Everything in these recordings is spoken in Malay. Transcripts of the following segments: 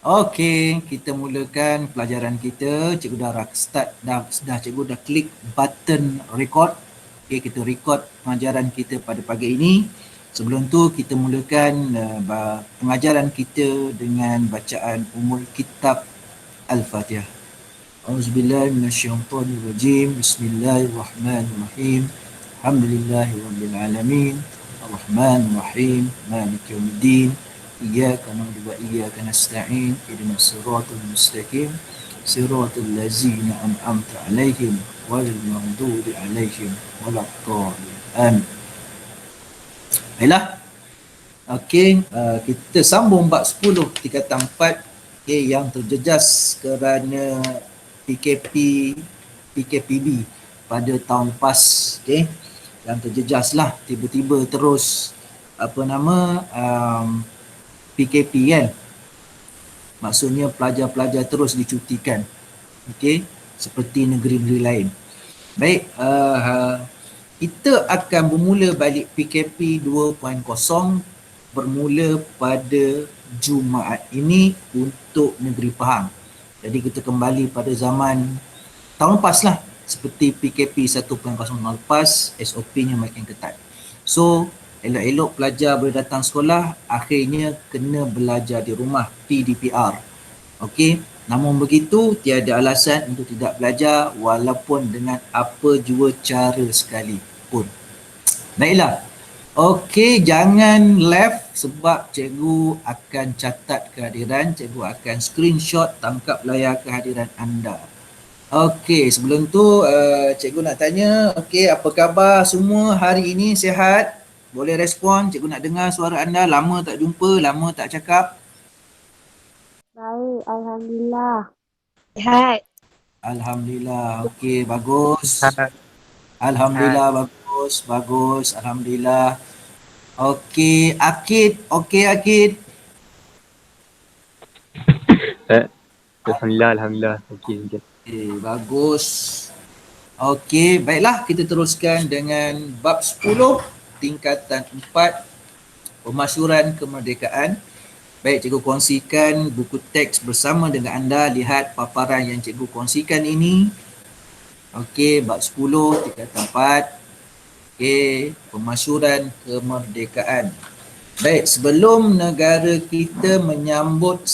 Okey, kita mulakan pelajaran kita. Cikgu dah start, dah cikgu dah klik button record. Okey, kita record pengajaran kita pada pagi ini. Sebelum tu kita mulakan pengajaran kita dengan bacaan Ummul Kitab Al-Fatihah. Auzubillahi minasyaitonirrajim. Bismillahirrahmanirrahim. Alhamdulillahirabbil alamin. Arrahmanirrahim. Maliki yaumiddin. Iyyaka na'budu wa iyyaka nasta'in. Ihdinas siratal mustaqim. Siratal ladzina an'amta 'alaihim ghairil maghdubi 'alaihim waladdallin. Amin. Baiklah. Okey, kita sambung bab 10 tingkatan 4 yang terjejas kerana PKPB pada tahun lepas. Okey, yang terjejas lah, tiba-tiba terus PKP kan, maksudnya pelajar-pelajar terus dicutikan. Okey, seperti negeri-negeri lain. Baik, kita akan bermula balik PKP 2.0 bermula pada Jumaat ini untuk negeri Pahang. Jadi kita kembali pada zaman tahun lepas lah, seperti PKP 1.0 lepas, SOP-nya makin ketat. So, elok-elok pelajar boleh datang sekolah, akhirnya kena belajar di rumah, PDPR. Okey, namun begitu tiada alasan untuk tidak belajar walaupun dengan apa jua cara sekalipun. Baiklah. Okey, jangan left sebab cikgu akan catat kehadiran, cikgu akan screenshot tangkap layar kehadiran anda. Okey, sebelum tu cikgu nak tanya, okey, apa khabar semua hari ini, sihat? Boleh respon, cikgu nak dengar suara anda, lama tak jumpa, lama tak cakap. Baik, Alhamdulillah. Sihat. Alhamdulillah, okey, bagus. Sihat. Alhamdulillah, bagus, bagus, Alhamdulillah. Okey, Akid, okey Akid. Alhamdulillah. Okey. Bagus. Okey, baiklah kita teruskan dengan bab 10 tingkatan 4 pemasyuran kemerdekaan. Baik, cikgu kongsikan buku teks bersama dengan anda. Lihat paparan yang cikgu kongsikan ini. Okey, bab 10 tingkatan 4. Okey, pemasyuran kemerdekaan. Baik, sebelum negara kita menyambut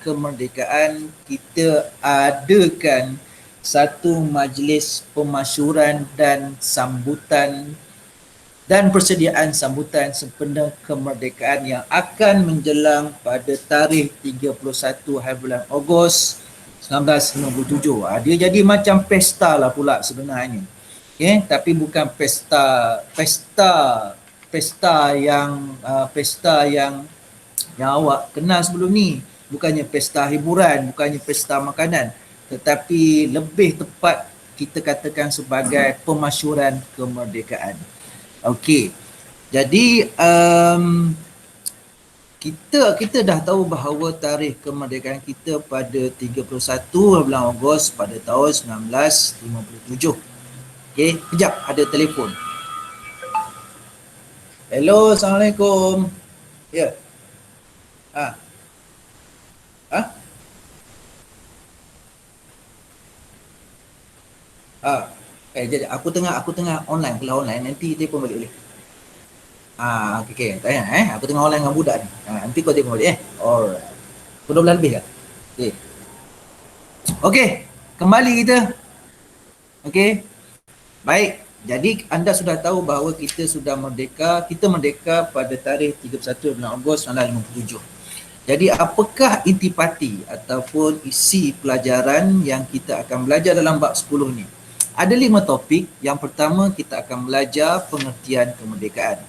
kemerdekaan, kita adakan satu majlis pemasyuran dan sambutan dan persediaan sambutan sempena kemerdekaan yang akan menjelang pada tarikh 31 hari bulan Ogos 1957. Dia jadi macam pesta lah pula sebenarnya. Okay, tapi bukan pesta yang awak kenal sebelum ni. Bukannya pesta hiburan, bukannya pesta makanan, tetapi lebih tepat kita katakan sebagai pemasyuran kemerdekaan. Okey. Jadi kita dah tahu bahawa tarikh kemerdekaan kita pada 31 bulan Ogos pada tahun 1957. Okey, kejap ada telefon. Hello, Assalamualaikum. Ya. Yeah. Jadi aku tengah online, kalau online nanti telefon balik boleh. Okey. Tak payah aku tengah online dengan budak ni. Nanti kau telefon balik Alright. Pukul 12 lebih kan? Okey, kembali kita. Okey. Baik, jadi anda sudah tahu bahawa kita sudah merdeka. Kita merdeka pada tarikh 31 bulan Ogos 1957. Jadi apakah intipati ataupun isi pelajaran yang kita akan belajar dalam bab 10 ni? Ada 5 topik. Yang pertama, kita akan belajar pengertian kemerdekaan.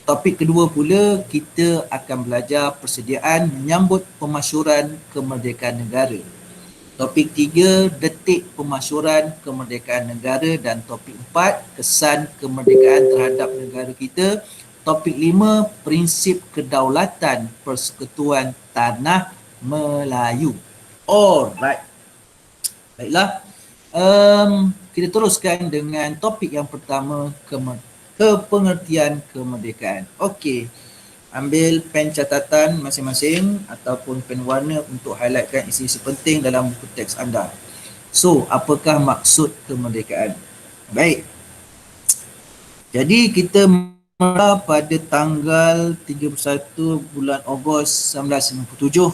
Topik kedua pula, kita akan belajar persediaan menyambut pemasyuran kemerdekaan negara. Topik 3, detik pemasyuran kemerdekaan negara, dan topik 4, kesan kemerdekaan terhadap negara kita. Topik 5, prinsip kedaulatan Persekutuan Tanah Melayu. Alright. Baiklah. Kita teruskan dengan topik yang pertama, pengertian kemerdekaan. Okey. ambil pen catatan masing-masing ataupun pen warna untuk highlightkan isi-isi penting dalam buku teks anda. So, apakah maksud kemerdekaan? Baik. Jadi kita mula pada tanggal 31 bulan Ogos 1997.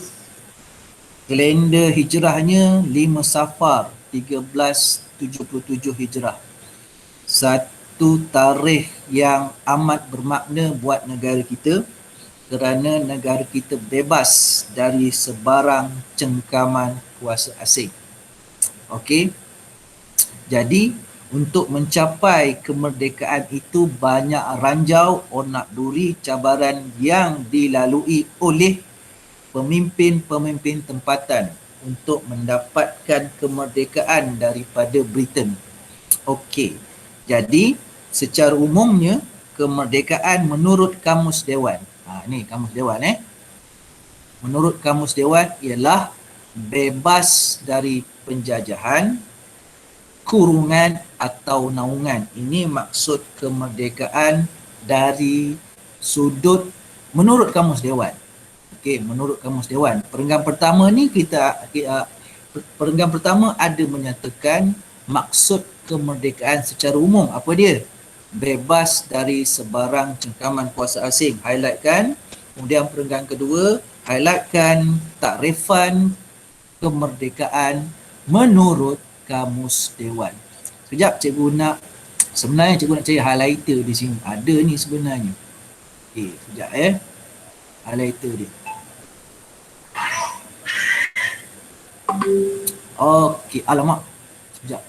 Kalender hijrahnya 5 Safar 1377 Hijrah. Satu tarikh yang amat bermakna buat negara kita kerana negara kita bebas dari sebarang cengkaman kuasa asing. Okey. Jadi untuk mencapai kemerdekaan itu banyak ranjau, onak duri, cabaran yang dilalui oleh pemimpin-pemimpin tempatan untuk mendapatkan kemerdekaan daripada Britain. Okey. Jadi secara umumnya kemerdekaan menurut Kamus Dewan. Ni Kamus Dewan Menurut Kamus Dewan ialah bebas dari penjajahan, kurungan atau naungan. Ini maksud kemerdekaan dari sudut menurut Kamus Dewan. Okey, menurut Kamus Dewan. Perenggan pertama ni perenggan pertama ada menyatakan maksud kemerdekaan secara umum. Apa dia? Bebas dari sebarang cengkaman kuasa asing. Highlightkan. Kemudian perenggan kedua, highlightkan takrifan kemerdekaan menurut Kamus Dewan. Sekejap cikgu nak, sebenarnya cikgu nak cari highlighter di sini. Ada ni sebenarnya. Okey, sekejap highlighter dia. Okey, alamak. Sekejap.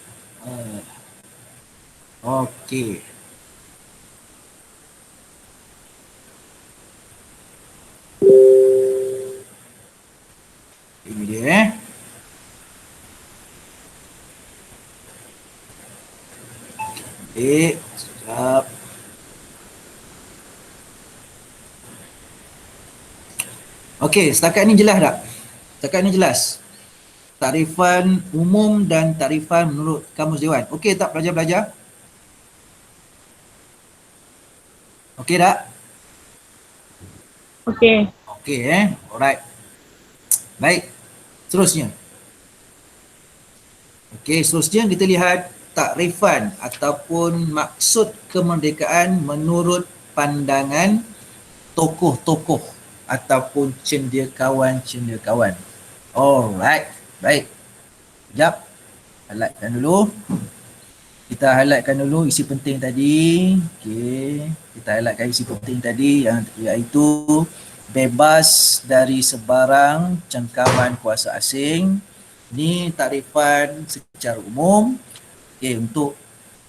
Okey. Ini dia sekejap. Okey, setakat ni jelas tak? Setakat ni jelas. Takrifan umum dan takrifan menurut Kamus Dewan. Okey tak pelajar-pelajar? Okey tak? Okey. Okey alright. Baik, seterusnya. Okey, seterusnya kita lihat takrifan ataupun maksud kemerdekaan menurut pandangan tokoh-tokoh ataupun cendekiawan-cendekiawan. Alright, baik. Sekejap, highlightkan dulu. Kita highlightkan dulu isi penting tadi. Okey, kita highlightkan isi penting tadi yang iaitu bebas dari sebarang cengkaman kuasa asing. Ini takrifan secara umum. Okey, untuk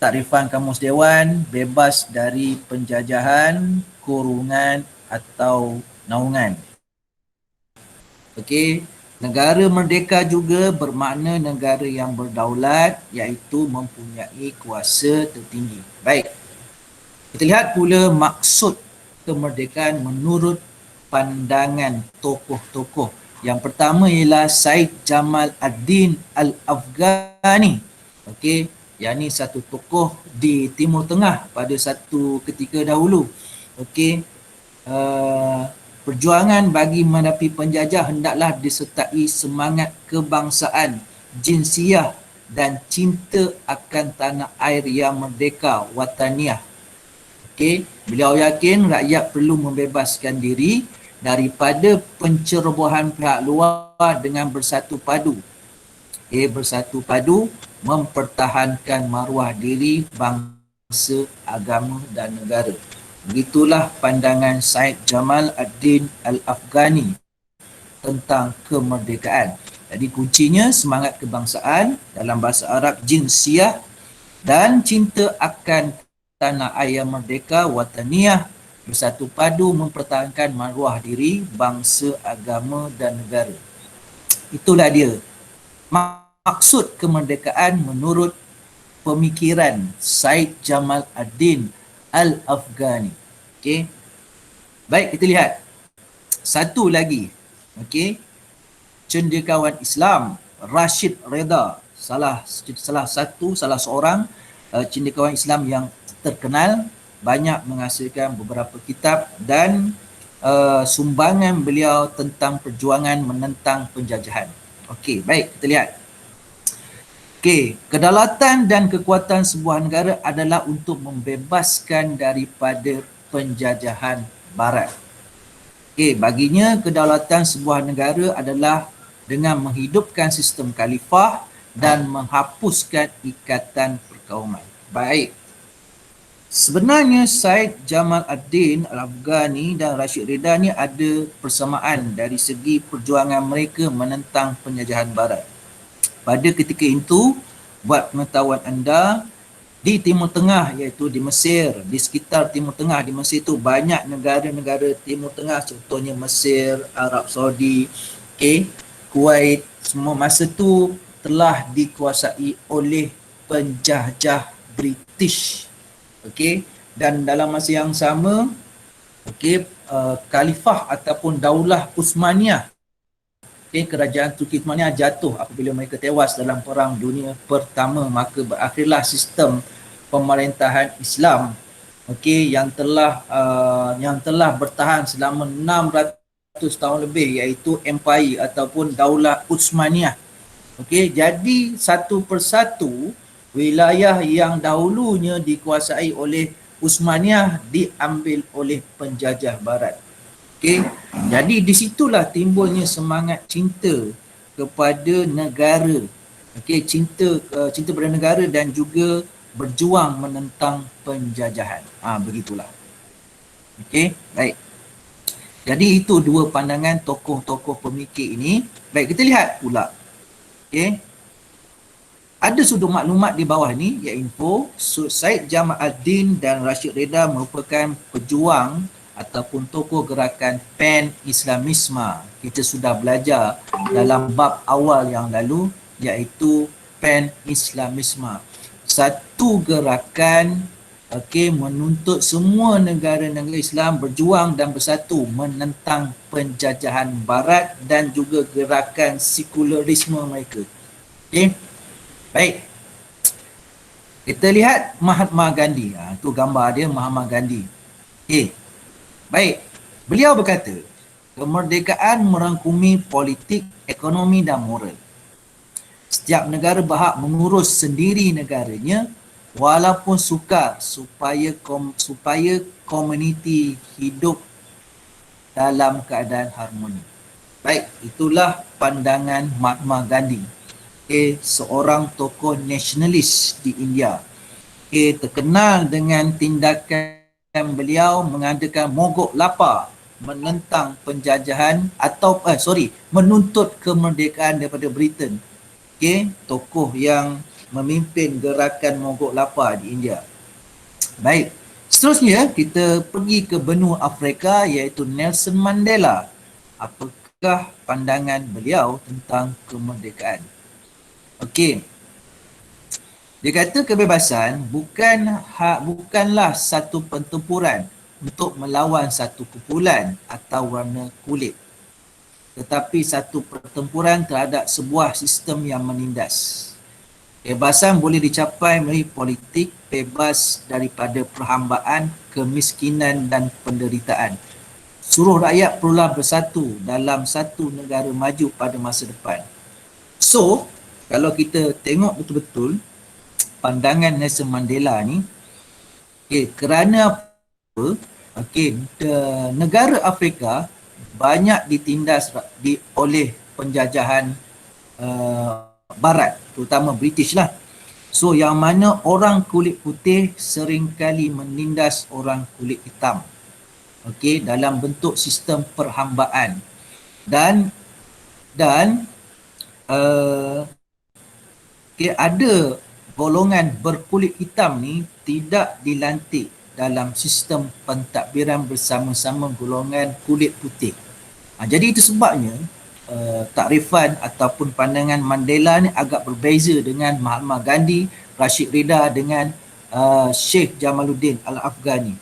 takrifan Kamus Dewan, bebas dari penjajahan, kurungan atau naungan. Okey, negara merdeka juga bermakna negara yang berdaulat iaitu mempunyai kuasa tertinggi. Baik. Kita lihat pula maksud kemerdekaan menurut pandangan tokoh-tokoh. Yang pertama ialah Syed Jamal ad-Din Al-Afghani. Okey, yang ni satu tokoh di Timur Tengah pada satu ketika dahulu. Okey, perjuangan bagi menghadapi penjajah hendaklah disertai semangat kebangsaan, jinsiah dan cinta akan tanah air yang merdeka, wataniah. Okey, beliau yakin rakyat perlu membebaskan diri daripada pencerobohan pihak luar dengan bersatu padu. Bersatu padu mempertahankan maruah diri bangsa, agama dan negara. Begitulah pandangan Syed Jamal ad-Din Al-Afghani tentang kemerdekaan. Jadi kuncinya semangat kebangsaan, dalam bahasa Arab jinsiah, dan cinta akan tanah air merdeka, wataniah, bersatu padu mempertahankan maruah diri bangsa, agama dan negara. Itulah dia maksud kemerdekaan menurut pemikiran Syed Jamal ad-Din Al-Afghani. Okey. Baik, kita lihat satu lagi. Okey. Cendekiawan Islam Rashid Reda, salah seorang cendekiawan Islam yang terkenal, banyak menghasilkan beberapa kitab dan sumbangan beliau tentang perjuangan menentang penjajahan. Okey, baik, kita lihat. Okey, kedaulatan dan kekuatan sebuah negara adalah untuk membebaskan daripada penjajahan barat. Okey, baginya kedaulatan sebuah negara adalah dengan menghidupkan sistem khalifah dan menghapuskan ikatan perkauman. Baik. Sebenarnya Syed Jamal ad-Din Al-Afghani dan Rashid Rida ni ada persamaan dari segi perjuangan mereka menentang penjajahan barat. Pada ketika itu, buat pengetahuan anda, di Timur Tengah iaitu di Mesir, di sekitar Timur Tengah di Mesir itu banyak negara-negara Timur Tengah, contohnya Mesir, Arab Saudi, Kuwait, semua masa tu telah dikuasai oleh penjajah British. Dan dalam masa yang sama, Khalifah ataupun Daulah Uthmaniyah, kerajaan Turki Uthmaniyah jatuh apabila mereka tewas dalam Perang Dunia Pertama, maka berakhirlah sistem pemerintahan Islam yang telah bertahan selama 600 tahun lebih, iaitu Empire ataupun Daulah Uthmaniyah. Jadi satu persatu wilayah yang dahulunya dikuasai oleh Uthmaniyah diambil oleh penjajah barat. Jadi di situlah timbulnya semangat cinta kepada negara. Cinta pada negara dan juga berjuang menentang penjajahan. Begitulah. Baik. Jadi itu dua pandangan tokoh-tokoh pemikir ini. Baik, kita lihat pula. Ada sudut maklumat di bawah ni, iaitu Syed Jamal ad-Din dan Rashid Rida merupakan pejuang ataupun tokoh gerakan Pan-Islamisme. Kita sudah belajar dalam bab awal yang lalu, iaitu Pan-Islamisme. Satu gerakan menuntut semua negara-negara Islam berjuang dan bersatu menentang penjajahan barat dan juga gerakan sekularisme mereka. Baik. Kita lihat Mahatma Gandhi. Itu gambar dia, Mahatma Gandhi. Baik. Beliau berkata, kemerdekaan merangkumi politik, ekonomi dan moral. Setiap negara berhak mengurus sendiri negaranya walaupun sukar supaya komuniti hidup dalam keadaan harmoni. Baik, itulah pandangan Mahatma Gandhi. Seorang tokoh nasionalis di India. Terkenal dengan tindakan beliau mengadakan mogok lapar menentang penjajahan menuntut kemerdekaan daripada Britain. Tokoh yang memimpin gerakan mogok lapar di India. Baik, seterusnya kita pergi ke benua Afrika, iaitu Nelson Mandela. Apakah pandangan beliau tentang kemerdekaan? Dia kata kebebasan bukanlah satu pertempuran untuk melawan satu kumpulan atau warna kulit, tetapi satu pertempuran terhadap sebuah sistem yang menindas. Kebebasan boleh dicapai melalui politik bebas daripada perhambaan, kemiskinan dan penderitaan. Seluruh rakyat perlulah bersatu dalam satu negara maju pada masa depan. So, kalau kita tengok betul-betul pandangan Nelson Mandela ni, kerana apa? Negara Afrika banyak ditindas oleh penjajahan barat, terutama British lah. So yang mana orang kulit putih seringkali menindas orang kulit hitam. Dalam bentuk sistem perhambaan. Dan ada golongan berkulit hitam ni tidak dilantik dalam sistem pentadbiran bersama-sama golongan kulit putih. Jadi itu sebabnya takrifan ataupun pandangan Mandela ni agak berbeza dengan Mahatma Gandhi, Rashid Rida dengan Sheikh Jamaluddin Al-Afghani.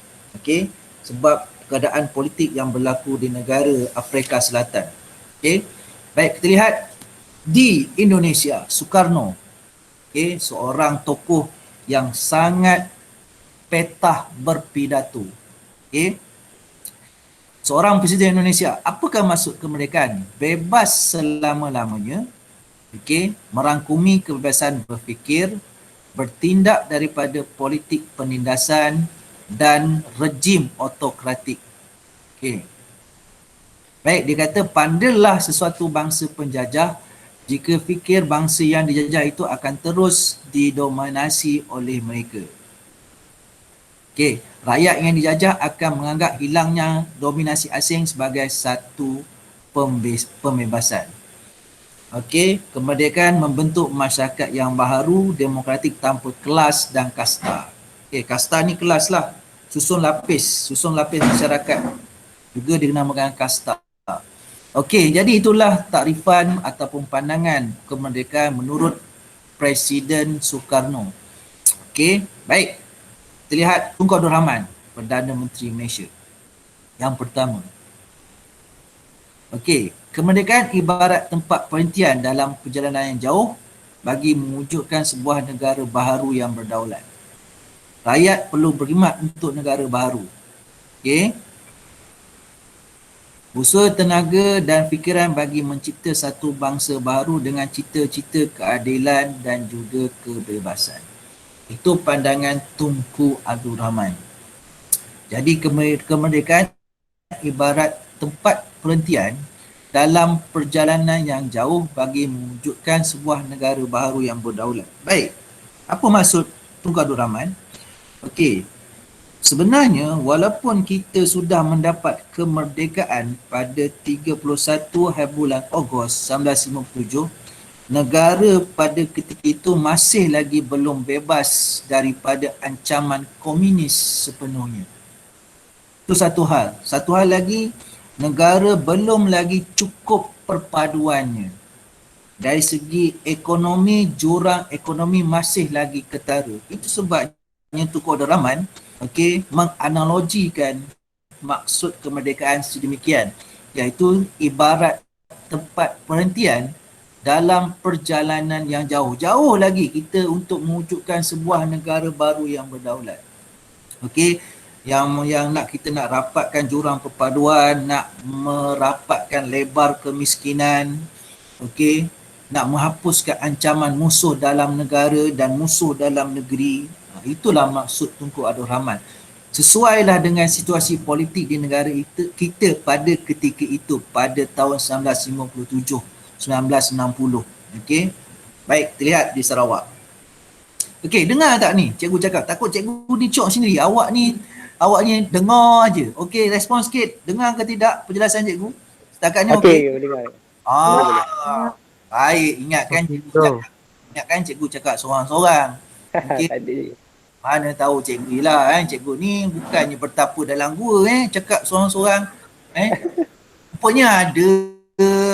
Sebab keadaan politik yang berlaku di negara Afrika Selatan. Baik, kita lihat di Indonesia, Sukarno. Seorang tokoh yang sangat petah berpidato. seorang Presiden Indonesia, apakah maksud kemerdekaan? Bebas selama-lamanya, okey, merangkumi kebebasan berfikir, bertindak daripada politik penindasan dan rejim autokratik. Okey. Baik, dia kata pandailah sesuatu bangsa penjajah jika fikir bangsa yang dijajah itu akan terus didominasi oleh mereka. Okey, rakyat yang dijajah akan menganggap hilangnya dominasi asing sebagai satu pembebasan. Okey, kemerdekaan membentuk masyarakat yang baharu, demokratik tanpa kelas dan kasta. Okey, kasta ni kelas lah, susun lapis masyarakat. Juga dinamakan kasta. Okey, jadi itulah takrifan ataupun pandangan kemerdekaan menurut Presiden Soekarno. Okey, baik. Kita lihat Tunku Abdul Rahman, Perdana Menteri Malaysia. Yang pertama. Okey, kemerdekaan ibarat tempat perhentian dalam perjalanan yang jauh bagi mewujudkan sebuah negara baharu yang berdaulat. Rakyat perlu berkhidmat untuk negara baharu. Okey. Usaha tenaga dan fikiran bagi mencipta satu bangsa baru dengan cita-cita keadilan dan juga kebebasan. Itu pandangan Tunku Abdul Rahman. Jadi kemerdekaan ibarat tempat perhentian dalam perjalanan yang jauh bagi mewujudkan sebuah negara baharu yang berdaulat. Baik, apa maksud Tunku Abdul Rahman? Okey, sebenarnya walaupun kita sudah mendapat kemerdekaan pada 31 hari bulan Ogos 1957, negara pada ketika itu masih lagi belum bebas daripada ancaman komunis sepenuhnya. Itu satu hal. Satu hal lagi, negara belum lagi cukup perpaduannya. Dari segi ekonomi, jurang ekonomi masih lagi ketara. Itu sebabnya Tunku Abdul Rahman menganalogikan maksud kemerdekaan sedemikian, iaitu ibarat tempat perhentian dalam perjalanan yang jauh lagi kita untuk mewujudkan sebuah negara baru yang berdaulat. Okey, yang kita nak rapatkan jurang perpaduan, nak merapatkan lebar kemiskinan, okey, nak menghapuskan ancaman musuh dalam negara dan musuh dalam negeri. Itulah maksud Tunku Abdul Rahman. Sesuailah dengan situasi politik di negara kita pada ketika itu, pada tahun 1957, 1960. Okey. Baik, terlihat di Sarawak. Okey, dengar tak ni cikgu cakap? Takut cikgu ni cok sendiri. Awak ni dengar aje. Okey, respon sikit. Dengar ke tidak penjelasan cikgu? Setakat ni okey. Okey, dengar. Baik, ingatkan cikgu cakap seorang-seorang. Okey. Tadi. Mana tahu cikgu lah cikgu ni bukannya bertapa dalam gua cakap seorang-seorang rupanya ada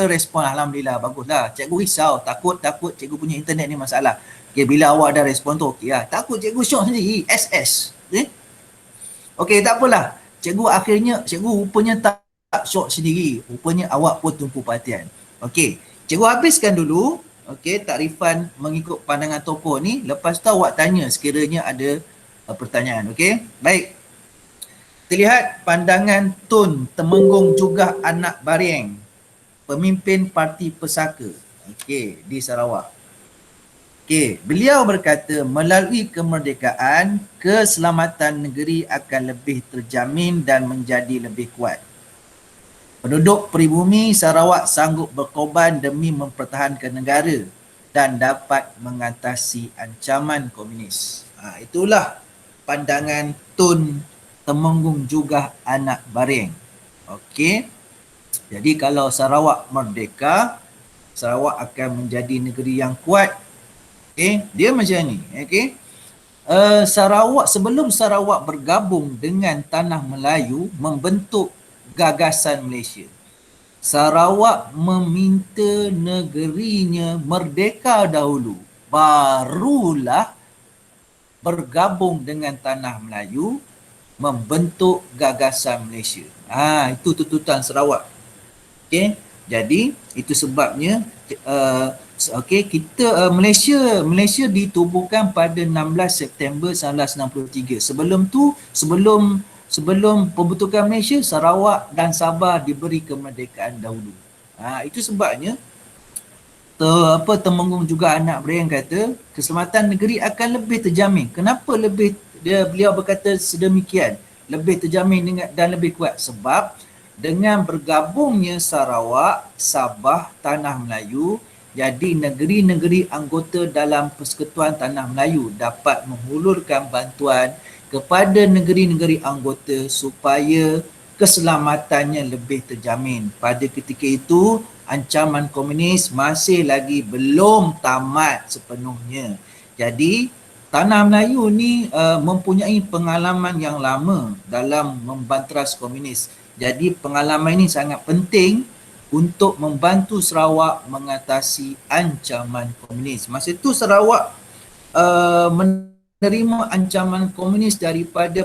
respon. Alhamdulillah, baguslah. Cikgu risau, takut cikgu punya internet ni masalah. Okay, bila awak ada respon tu okey lah. Takut cikgu syok sendiri, SS. Okey, tak apalah. Cikgu rupanya tak syok sendiri. Rupanya awak pun tumpu perhatian. Okey, cikgu habiskan dulu takrifan mengikut pandangan tokoh ni. Lepas tu awak tanya sekiranya ada pertanyaan. Okey, baik. Kita lihat pandangan Tun Temenggung juga Anak Baring, pemimpin Parti Pesaka di Sarawak. Beliau berkata melalui kemerdekaan, keselamatan negeri akan lebih terjamin dan menjadi lebih kuat. Penduduk pribumi Sarawak sanggup berkorban demi mempertahankan negara dan dapat mengatasi ancaman komunis. Itulah pandangan Tun Temenggung juga Anak Baring. Okey. Jadi kalau Sarawak merdeka, Sarawak akan menjadi negeri yang kuat. Okey, dia macam ni. Okey. Sarawak, sebelum Sarawak bergabung dengan Tanah Melayu membentuk gagasan Malaysia, Sarawak meminta negerinya merdeka dahulu, barulah bergabung dengan Tanah Melayu membentuk gagasan Malaysia. Itu tuntutan Sarawak. Okey, jadi itu sebabnya Malaysia ditubuhkan pada 16 September 1963. Sebelum sebelum pembentukan Malaysia, Sarawak dan Sabah diberi kemerdekaan dahulu. Itu sebabnya Temenggung juga anak Brian kata keselamatan negeri akan lebih terjamin. Kenapa beliau berkata sedemikian, lebih terjamin dan lebih kuat? Sebab dengan bergabungnya Sarawak, Sabah, Tanah Melayu, jadi negeri-negeri anggota dalam Persekutuan Tanah Melayu dapat menghulurkan bantuan kepada negeri-negeri anggota supaya keselamatannya lebih terjamin. Pada ketika itu, ancaman komunis masih lagi belum tamat sepenuhnya. Jadi, Tanah Melayu ni mempunyai pengalaman yang lama dalam membanteras komunis. Jadi, pengalaman ini sangat penting untuk membantu Sarawak mengatasi ancaman komunis. Masa itu Sarawak menerima ancaman komunis daripada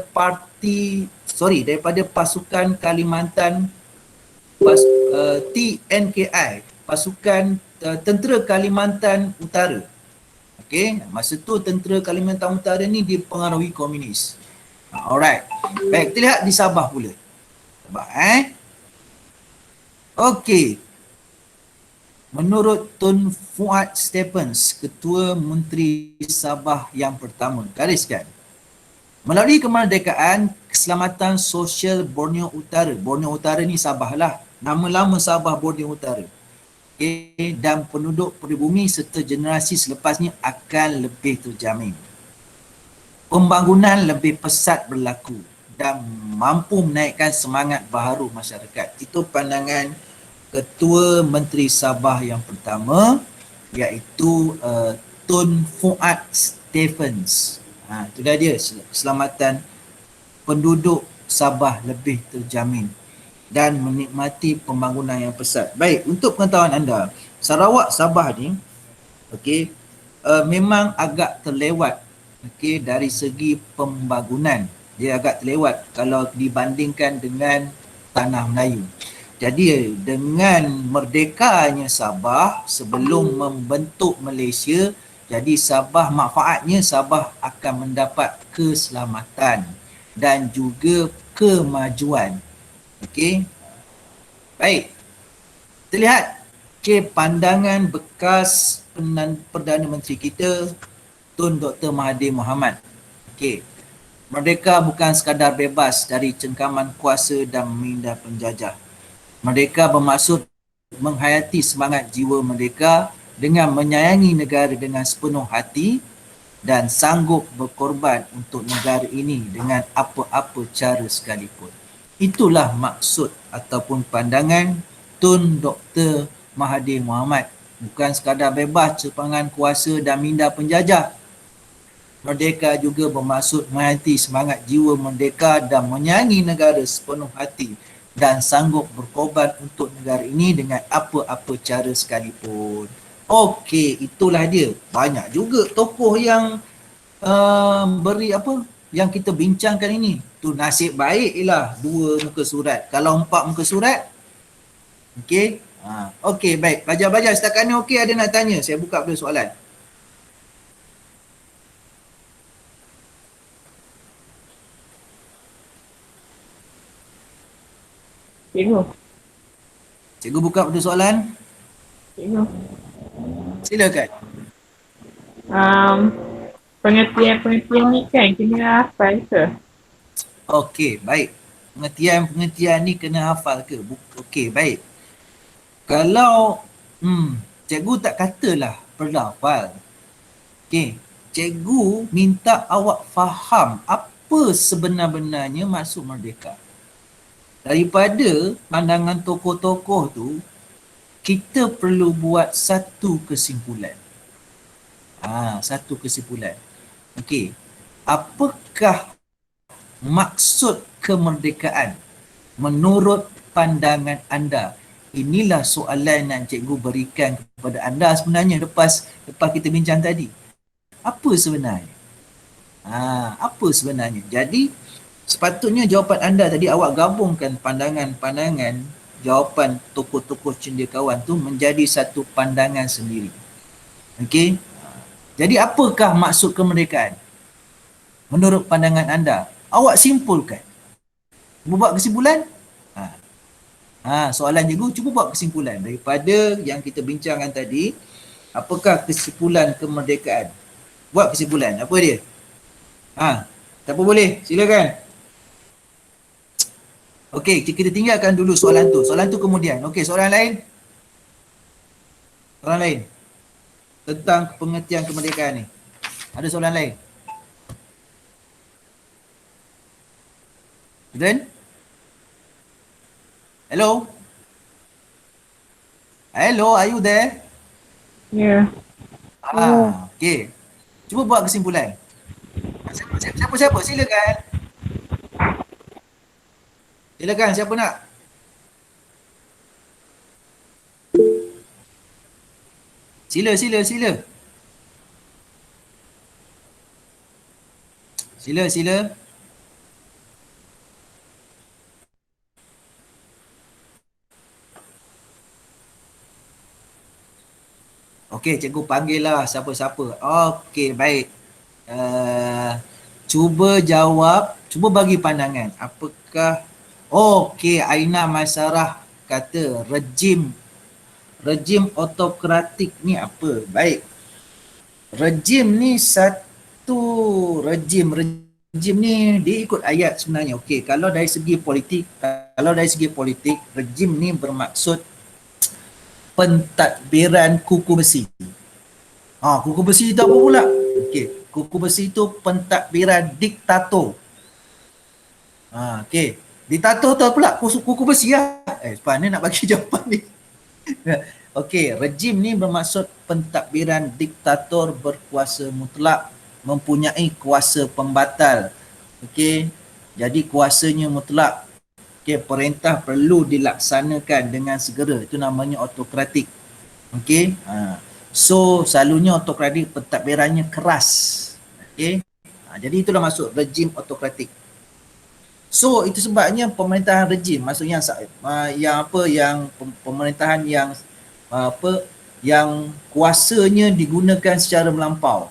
daripada pasukan Kalimantan, TNKI, pasukan Tentera Kalimantan Utara. Okey, masa tu Tentera Kalimantan Utara ni dipengaruhi komunis. Alright. Baik, kita lihat di Sabah pula. Sabah, Okey. Menurut Tun Fuad Stephens, Ketua Menteri Sabah yang pertama, gariskan. Melalui kemerdekaan, keselamatan sosial Borneo Utara. Borneo Utara ni Sabah lah. Nama lama Sabah Borneo Utara. Okay. Dan penduduk pribumi serta generasi selepasnya akan lebih terjamin. Pembangunan lebih pesat berlaku dan mampu menaikkan semangat baharu masyarakat. Itu pandangan Ketua Menteri Sabah yang pertama, iaitu Tun Fuad Stephens. Itu dah dia, keselamatan penduduk Sabah lebih terjamin dan menikmati pembangunan yang pesat. Baik, untuk pengetahuan anda, Sarawak Sabah ni memang agak terlewat dari segi pembangunan. Dia agak terlewat kalau dibandingkan dengan Tanah Melayu. Jadi dengan merdekanya Sabah sebelum membentuk Malaysia, jadi Sabah, manfaatnya Sabah akan mendapat keselamatan dan juga kemajuan. Okey. Baik. Kita lihat pandangan bekas Perdana Menteri kita, Tun Dr. Mahathir Mohamad. Okey. Merdeka bukan sekadar bebas dari cengkaman kuasa dan minda penjajah. Merdeka bermaksud menghayati semangat jiwa merdeka dengan menyayangi negara dengan sepenuh hati dan sanggup berkorban untuk negara ini dengan apa-apa cara sekalipun. Itulah maksud ataupun pandangan Tun Dr. Mahathir Mohamad. Bukan sekadar bebas cengkaman kuasa dan minda penjajah. Merdeka juga bermaksud menghayati semangat jiwa merdeka dan menyayangi negara sepenuh hati dan sanggup berkorban untuk negara ini dengan apa-apa cara sekalipun. Okey, itulah dia. Banyak juga tokoh yang yang kita bincangkan ini. Tu nasib baik ialah 2 muka surat. Kalau 4 muka surat, okey. Okey, baik. Pelajar-pelajar setakat ni okey, ada nak tanya? Saya buka pada soalan. Cikgu buka pada soalan. Cikgu. Silakan. Pengertian ni kan kena hafal ke? Okey, baik. Pengertian ni kena hafal ke? Okey, baik. Kalau cikgu tak katalah perlu hafal. Okey, cikgu minta awak faham apa sebenar-benarnya maksud merdeka. Daripada pandangan tokoh-tokoh tu, kita perlu buat satu kesimpulan. Satu kesimpulan. Okey, apakah maksud kemerdekaan menurut pandangan anda? Inilah soalan yang cikgu berikan kepada anda sebenarnya lepas kita bincang tadi. Apa sebenarnya? Apa sebenarnya? Jadi sepatutnya jawapan anda tadi awak gabungkan pandangan-pandangan jawapan tokoh-tokoh cendekiawan tu menjadi satu pandangan sendiri. Okey? Jadi apakah maksud kemerdekaan? Menurut pandangan anda, awak simpulkan. Cuba buat kesimpulan. Soalan cikgu, cuba buat kesimpulan daripada yang kita bincangkan tadi. Apakah kesimpulan kemerdekaan? Buat kesimpulan. Apa dia? Siapa boleh? Silakan. Okey, kita tinggalkan dulu soalan tu. Soalan tu kemudian. Okey, soalan lain? Soalan lain? Tentang pengertian kemerdekaan ni. Ada soalan lain? Student? Hello? Hello, are you there? Ya. Okey. Cuba buat kesimpulan. Siapa? Silakan. Silakan, siapa nak? Sila. Sila. Okey, cikgu panggil lah siapa-siapa. Okey, baik. Cuba jawab, cuba bagi pandangan. Apakah, okey, Aina Maisarah kata rejim autokratik ni apa? Baik. Rejim ni satu rejim ni dia ikut ayat sebenarnya. Okey, kalau dari segi politik, rejim ni bermaksud pentadbiran kuku besi. Kuku besi itu apa pula? Okey, kuku besi itu pentadbiran diktator. Okey, diktator tu pula kuku besi lah. Sebenarnya nak bagi jawapan ni. Okey, rejim ni bermaksud pentadbiran diktator berkuasa mutlak, mempunyai kuasa pembatal. Okey, jadi kuasanya mutlak. Okey, perintah perlu dilaksanakan dengan segera. Itu namanya autokratik. Okey, so selalunya autokratik pentadbirannya keras. Okey, jadi itulah maksud rejim autokratik. So itu sebabnya pemerintahan rejim, maksudnya yang pemerintahan yang kuasanya digunakan secara melampau.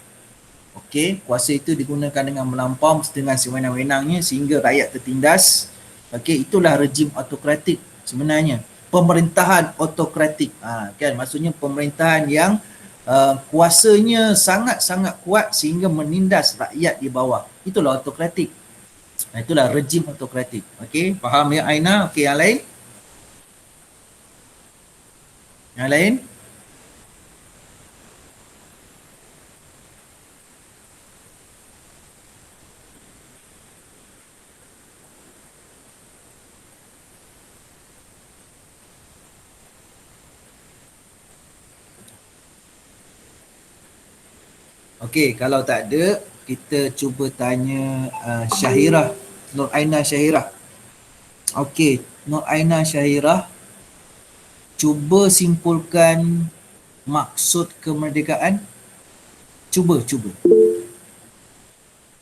Okey, kuasa itu digunakan dengan melampau dengan sewenang-wenangnya sehingga rakyat tertindas. Okey, itulah rejim autokratik sebenarnya. Pemerintahan autokratik. Kan, maksudnya pemerintahan yang kuasanya sangat-sangat kuat sehingga menindas rakyat di bawah. Itulah autokratik. Itulah rejim autokratik. Okey, faham ya Aina? Okey, yang lain? Yang lain? Okey, kalau tak ada, kita cuba tanya Syahirah, Nur Aina Syahirah. Okey, Nur Aina Syahirah, cuba simpulkan maksud kemerdekaan. Cuba.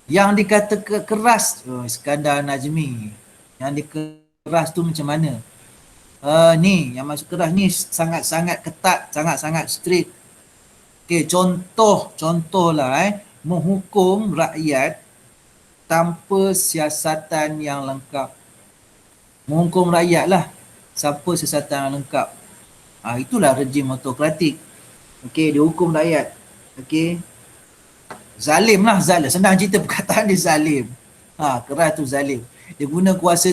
Yang dikata keras, Iskandar Najmi. Yang dikeras tu macam mana? Ni, yang maksud keras ni sangat-sangat ketat, sangat-sangat strict. Okey, contohlah menghukum rakyat tanpa siasatan yang lengkap. Menghukum rakyat lah, siapa siasatan yang lengkap. Itulah rejim autokratik. Okey, dia hukum rakyat. Okey. Zalim lah, zalim. Senang cerita perkataan dia zalim. Keras tu zalim. Dia guna kuasa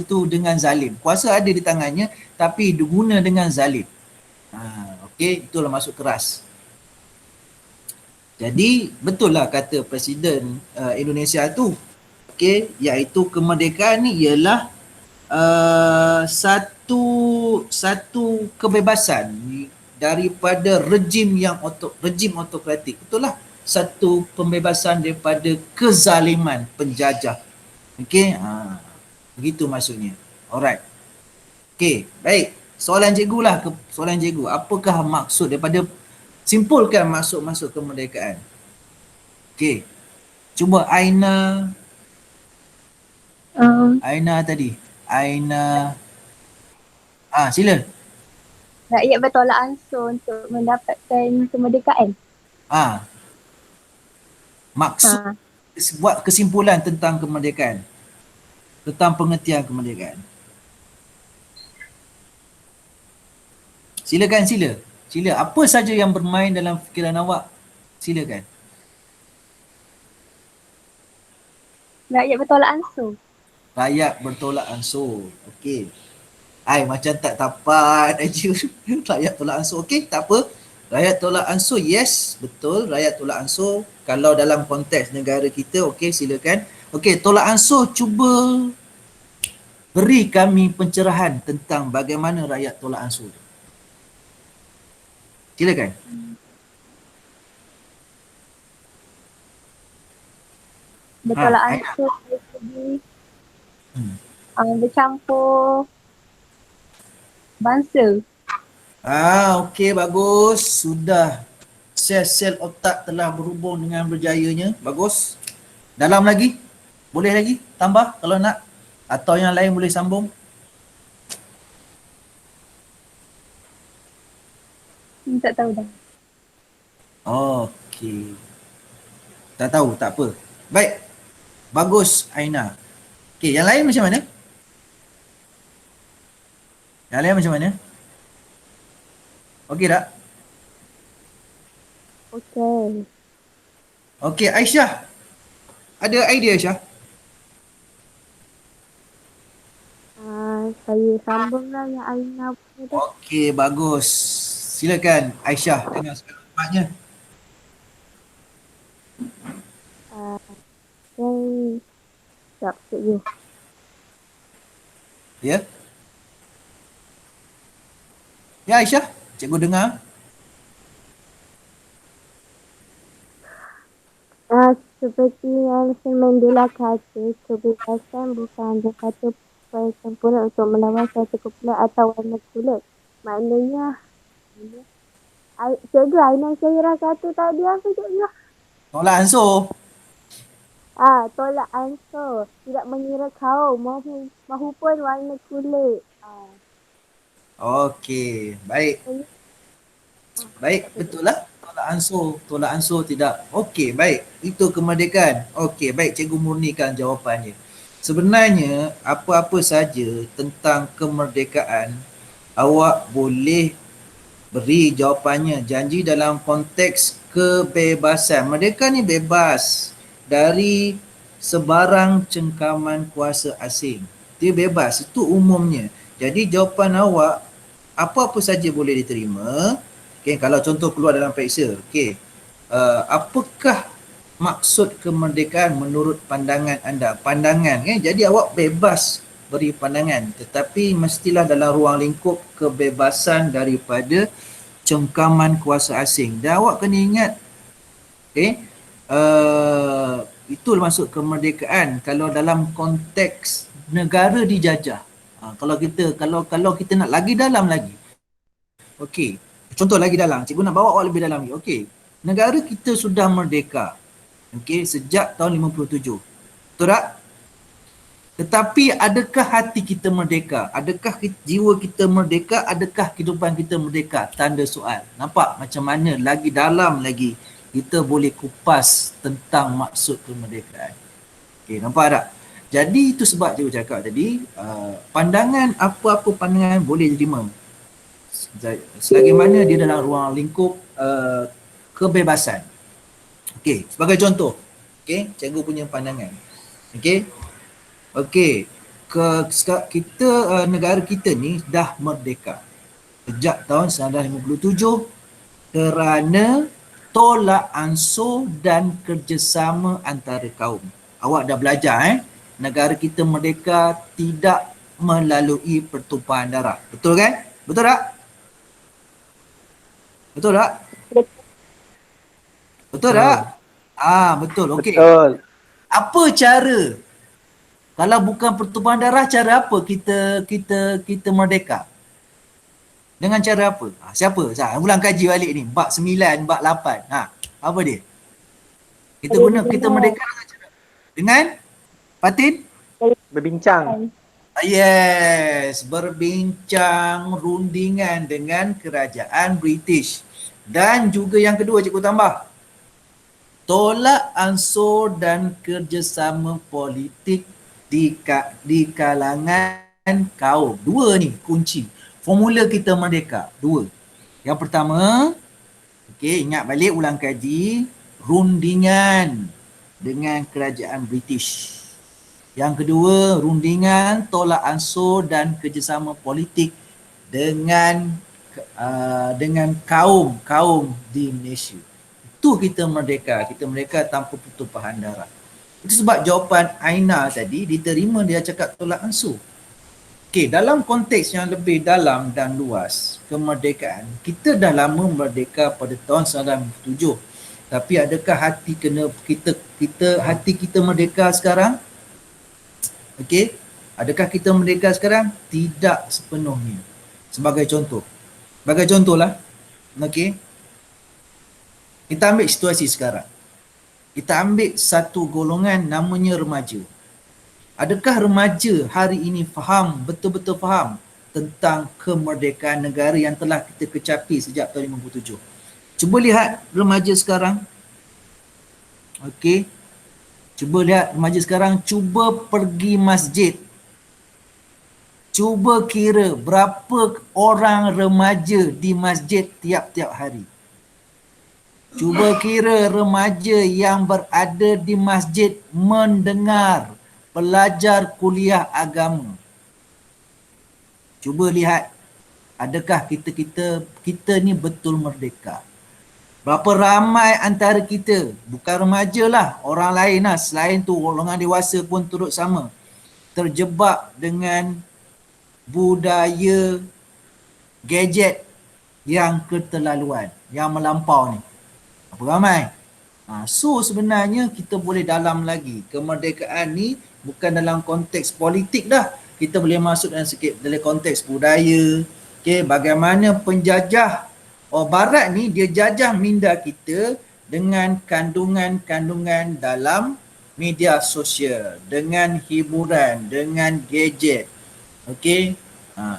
tu dengan zalim. Kuasa ada di tangannya tapi diguna dengan zalim. Okey, itulah maksud keras. Jadi betul lah kata Presiden Indonesia tu. Okey, iaitu kemerdekaan ni ialah satu kebebasan daripada rejim autokratik. Itulah satu pembebasan daripada kezaliman penjajah. Okey, begitu maksudnya. Alright. Okey, baik. Soalan cikgu lah, soalan cikgu. Apakah maksud daripada, simpulkan maksud kemerdekaan. Okey. Cuba Aina. Aina tadi. Aina. Sila. Rakyat bertolak ansur untuk mendapatkan kemerdekaan. Maksud buat kesimpulan tentang kemerdekaan. tentang pengertian kemerdekaan. Silakan sila. Sila apa saja yang bermain dalam fikiran awak, silakan. Rakyat bertolak ansur. Rakyat bertolak ansur. Okey. Ai macam tak tapat aja. Rakyat tolak ansur. Okey, tak apa. Rakyat tolak ansur, yes, betul. Rakyat tolak ansur. Kalau dalam konteks negara kita, okey, silakan. Okey, tolak ansur cuba beri kami pencerahan tentang bagaimana rakyat tolak ansur. Silakan. Bertolak Ha, ansur dari segi Hmm. bercampur bangsa. Okey, bagus. Sudah sel-sel otak telah berhubung dengan berjayanya. Bagus. Dalam lagi? Boleh lagi? Tambah kalau nak? Atau yang lain boleh sambung? Tak tahu dah. Okey. Tak tahu, tak apa. Baik. Bagus, Aina. Okey, yang lain macam mana? Yang lain macam mana? Okey tak? Okey. Okey, Aisyah. Ada idea, Aisyah? Saya sambunglah yang Aina punya tu. Okey, bagus. Silakan, Aisyah, dengan semangatnya. Sekejap je. Ya? Ya, Aisyah. Cikgu dengar. Seperti yang Nelson Mandela kata, kebebasan bukan berkata sempurna untuk melawan satu kumpulan atau warna kulit. Maknanya, cikgu Aina Syahira kata tadi apa cikgu? Tolak ansur. Tolak ansur. Tidak mengira kaum mahupun warna kulit. Okey, baik. Baik, betul lah. Tolak ansur tidak. Okey, baik. Itu kemerdekaan. Okey, baik, cikgu murnikan jawapannya. Sebenarnya, apa-apa saja tentang kemerdekaan, awak boleh beri jawapannya. Janji dalam konteks kebebasan. Merdeka ni bebas dari sebarang cengkaman kuasa asing. Dia bebas, itu umumnya. Jadi jawapan awak, apa-apa saja boleh diterima. Okay, kalau contoh keluar dalam periksa, okay, apakah maksud kemerdekaan menurut pandangan anda? Pandangan, jadi awak bebas beri pandangan, tetapi mestilah dalam ruang lingkup kebebasan daripada cengkaman kuasa asing. Dan awak kena ingat, okay, itu masuk kemerdekaan kalau dalam konteks negara dijajah. Kalau kita nak lagi dalam lagi, okey, contoh lagi dalam, cikgu nak bawa awak lebih dalam lagi. Okey, negara kita sudah merdeka, okey, sejak tahun 57, betul tak? Tetapi adakah hati kita merdeka? Adakah jiwa kita merdeka? Adakah kehidupan kita merdeka? Tanda soal. Nampak macam mana lagi dalam lagi kita boleh kupas tentang maksud kemerdekaan. Okey, nampak tak? Jadi itu sebab cikgu cakap tadi, pandangan, apa-apa pandangan boleh diterima. Selagi mana dia dalam ruang lingkup kebebasan. Okey, sebagai contoh, okey, cikgu punya pandangan. Okey. Okey, kita negara kita ni dah merdeka sejak tahun 1957 kerana tolak ansur dan kerjasama antara kaum. Awak dah belajar negara kita merdeka tidak melalui pertumpahan darah. Betul kan? Betul tak? Betul tak? Betul tak? Betul. Okey. Betul. Apa cara, kalau bukan pertumpahan darah, cara apa kita merdeka? Dengan cara apa? Siapa? Ulang kaji balik ni. Bab 9, bab 8. Apa dia? Kita merdeka dengan cara. Dengan? Fatin? Berbincang. Yes, berbincang rundingan dengan kerajaan British. Dan juga yang kedua cikgu tambah, tolak ansur dan kerjasama politik di kalangan kaum. Dua ni kunci. Formula kita merdeka. Dua. Yang pertama, okey, ingat balik ulang kaji, rundingan dengan kerajaan British. Yang kedua, rundingan, tolak ansur dan kerjasama politik dengan kaum di Malaysia. Itu kita merdeka. Kita merdeka tanpa pertumpahan darah. Itu sebab jawapan Aina tadi diterima, dia cakap tolak ansur. Okey, dalam konteks yang lebih dalam dan luas, kemerdekaan, kita dah lama merdeka pada tahun 1997. Tapi adakah hati kita merdeka sekarang? Okey, adakah kita merdeka sekarang? Tidak sepenuhnya. Sebagai contohlah. Okey. Kita ambil situasi sekarang. Kita ambil satu golongan namanya remaja. Adakah remaja hari ini betul-betul faham tentang kemerdekaan negara yang telah kita kecapi sejak tahun 57? Cuba lihat remaja sekarang. Okey. Cuba lihat remaja sekarang, cuba pergi masjid. Cuba kira berapa orang remaja di masjid tiap-tiap hari. Cuba kira remaja yang berada di masjid mendengar, belajar kuliah agama. Cuba lihat, adakah kita ni betul merdeka? Berapa ramai antara kita, bukan remaja lah, orang lain lah, selain tu golongan dewasa pun turut sama, terjebak dengan budaya gadget yang keterlaluan, yang melampau ni. Berapa ramai? So sebenarnya kita boleh dalam lagi. Kemerdekaan ni bukan dalam konteks politik dah. Kita boleh masuk dalam konteks budaya. Okay, bagaimana penjajah Barat ni dia jajah minda kita dengan kandungan-kandungan dalam media sosial, dengan hiburan, dengan gadget. Okey,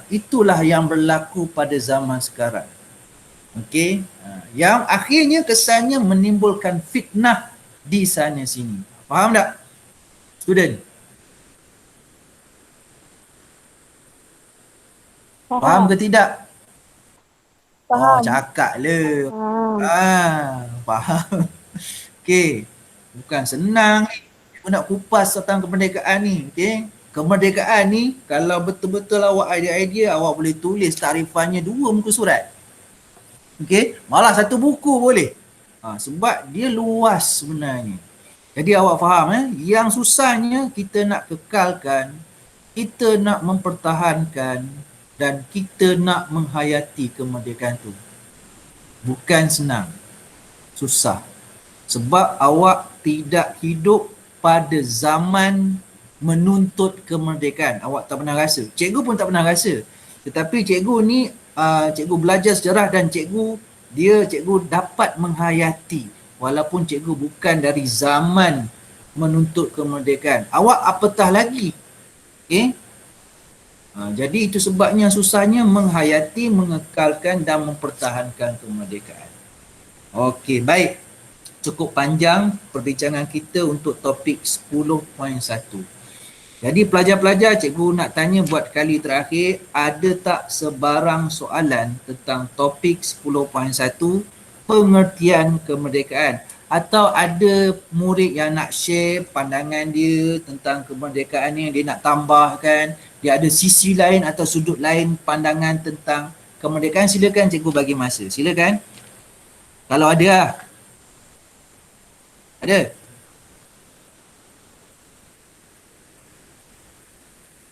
itulah yang berlaku pada zaman sekarang. Okey, yang akhirnya kesannya menimbulkan fitnah di sana sini. Faham tak, student? Faham ke tidak? Faham. Oh, cakap le. Faham. Okey, bukan senang ni nak kupas tentang kemerdekaan ni. Okey, kemerdekaan ni kalau betul-betul awak ada idea, awak boleh tulis tarifannya 2 muka surat. Okey, malah 1 buku boleh. Sebab dia luas sebenarnya. Jadi awak faham yang susahnya kita nak kekalkan, kita nak mempertahankan dan kita nak menghayati kemerdekaan tu. Bukan senang. Susah. Sebab awak tidak hidup pada zaman menuntut kemerdekaan. Awak tak pernah rasa. Cikgu pun tak pernah rasa. Tetapi cikgu ni, cikgu belajar sejarah dan cikgu dapat menghayati. Walaupun cikgu bukan dari zaman menuntut kemerdekaan. Awak apatah lagi. Okay? Jadi itu sebabnya susahnya menghayati, mengekalkan dan mempertahankan kemerdekaan. Okey, baik. Cukup panjang perbincangan kita untuk topik 10.1. Jadi pelajar-pelajar, cikgu nak tanya buat kali terakhir, ada tak sebarang soalan tentang topik 10.1 pengertian kemerdekaan? Atau ada murid yang nak share pandangan dia tentang kemerdekaan ni, dia nak tambahkan, dia ada sisi lain atau sudut lain pandangan tentang kemerdekaan, silakan cikgu bagi masa. Silakan. Kalau ada lah. Ada?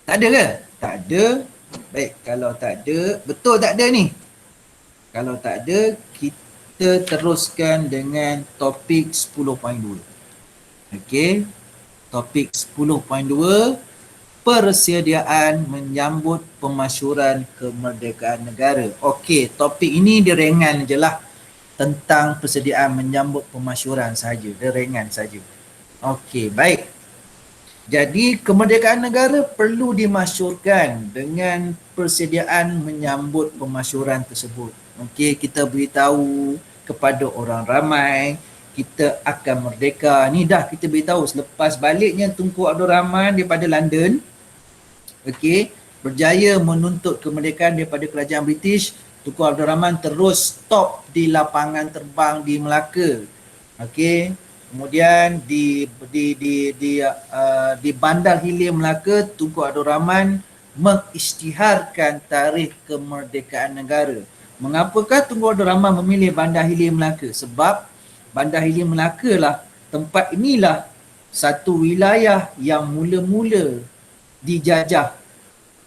Tak ada ke? Tak ada. Baik, kalau tak ada, betul tak ada ni? Kalau tak ada, kita teruskan dengan topik 10.2. Okey. Topik 10.2, persediaan menyambut pemasyuran kemerdekaan negara. Okey, topik ini dia ringan je lah. Tentang persediaan menyambut pemasyuran saja. Dia ringan saja. Okey, baik. Jadi kemerdekaan negara perlu dimasyurkan dengan persediaan menyambut pemasyuran tersebut. Okey, kita beritahu kepada orang ramai, kita akan merdeka. Ni dah kita beritahu selepas baliknya Tunku Abdul Rahman daripada London, okey, berjaya menuntut kemerdekaan daripada kerajaan British. Tunku Abdul Rahman terus stop di lapangan terbang di Melaka. Okey, kemudian di Bandar Hilir Melaka, Tunku Abdul Rahman mengisytiharkan tarikh kemerdekaan negara. Mengapakah Tunku Abdul Rahman memilih Bandar Hilir Melaka? Sebab Bandar Hilir Melaka lah, tempat inilah satu wilayah yang mula-mula dijajah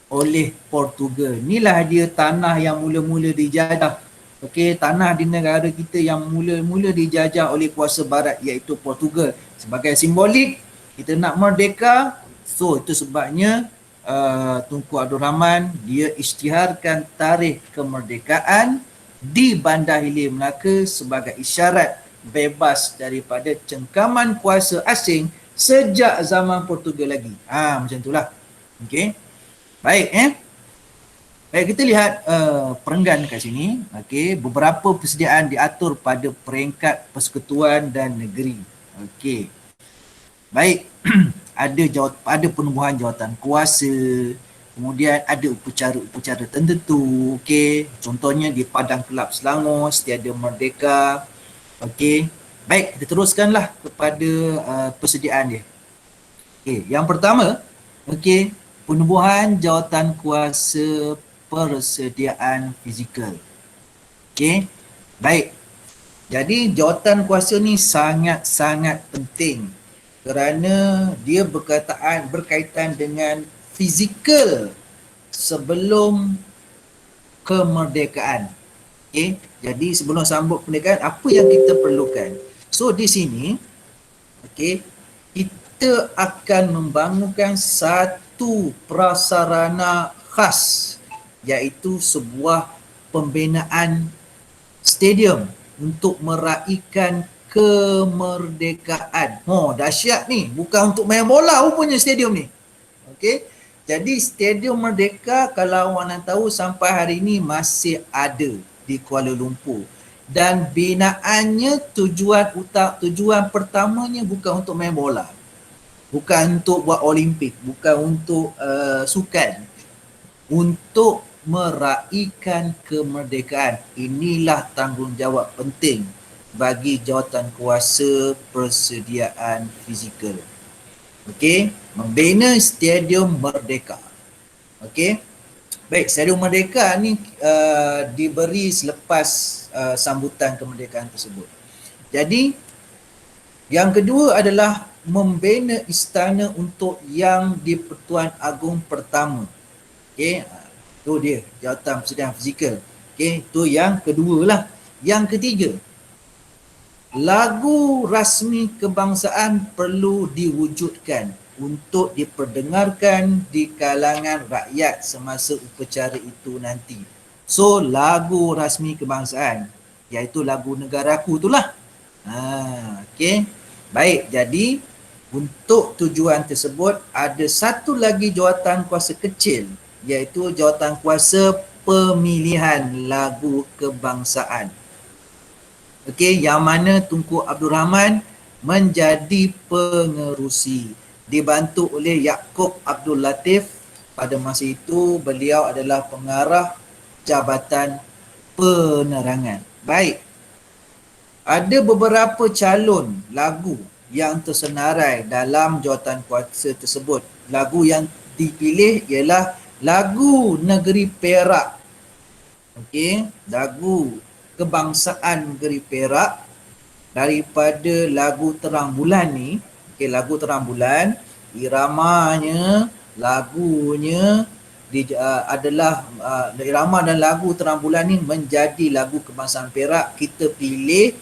oleh Portugal. Inilah dia tanah yang mula-mula dijajah. Okey, tanah di negara kita yang mula-mula dijajah oleh kuasa barat iaitu Portugal. Sebagai simbolik kita nak merdeka, so itu sebabnya Tunku Abdul Rahman dia isytiharkan tarikh kemerdekaan di Bandar Hilir Melaka sebagai isyarat bebas daripada cengkaman kuasa asing sejak zaman Portugal lagi. Macam itulah. Okey. Baik, Baik, kita lihat perenggan kat sini. Okey, beberapa persediaan diatur pada peringkat persekutuan dan negeri. Okey. Baik, ada penubuhan jawatan kuasa, kemudian ada upacara-upacara tertentu. Okey, contohnya di Padang Kelab Selangor, Setiada Merdeka. Okey, baik, kita teruskanlah kepada persediaan dia. Okey, yang pertama, okey, penubuhan jawatan kuasa persediaan fizikal. Okey, baik. Jadi jawatan kuasa ni sangat-sangat penting kerana dia berkaitan dengan fizikal sebelum kemerdekaan. Okay. Jadi sebelum sambut kemerdekaan, apa yang kita perlukan? So di sini, okay, kita akan membangunkan satu prasarana khas, iaitu sebuah pembinaan stadium untuk meraihkan kemerdekaan. Dahsyat ni, bukan untuk main bola rupanya stadium ni. Okay. Jadi Stadium Merdeka, kalau awak nak tahu, sampai hari ini masih ada di Kuala Lumpur, dan binaannya tujuan pertamanya bukan untuk main bola, bukan untuk buat Olimpik, bukan untuk sukan, untuk meraihkan kemerdekaan. Inilah tanggungjawab penting bagi jawatan kuasa persediaan fizikal. Okey, membina Stadium Merdeka. Okey. Baik, Stadium Merdeka ni diberi selepas sambutan kemerdekaan tersebut. Jadi, yang kedua adalah membina istana untuk Yang di-Pertuan Agong pertama. Okey, tu dia jawatan persediaan fizikal. Okey, tu yang kedua lah. Yang ketiga, lagu rasmi kebangsaan perlu diwujudkan untuk diperdengarkan di kalangan rakyat semasa upacara itu nanti. So, lagu rasmi kebangsaan, iaitu lagu negaraku itulah. Okey. Baik, jadi untuk tujuan tersebut ada satu lagi jawatan kuasa kecil, iaitu jawatan kuasa pemilihan lagu kebangsaan. Okey, yang mana Tunku Abdul Rahman menjadi pengerusi, dibantu oleh Yaakob Abdul Latif. Pada masa itu beliau adalah pengarah Jabatan Penerangan. Baik, ada beberapa calon lagu yang tersenarai dalam jawatan kuasa tersebut. Lagu yang dipilih ialah lagu Negeri Perak. Okey, lagu kebangsaan Negeri Perak daripada lagu Terang Bulan ni. Okey, lagu Terang Bulan, iramanya, lagunya adalah irama dan lagu Terang Bulan ni menjadi lagu kebangsaan Perak. Kita pilih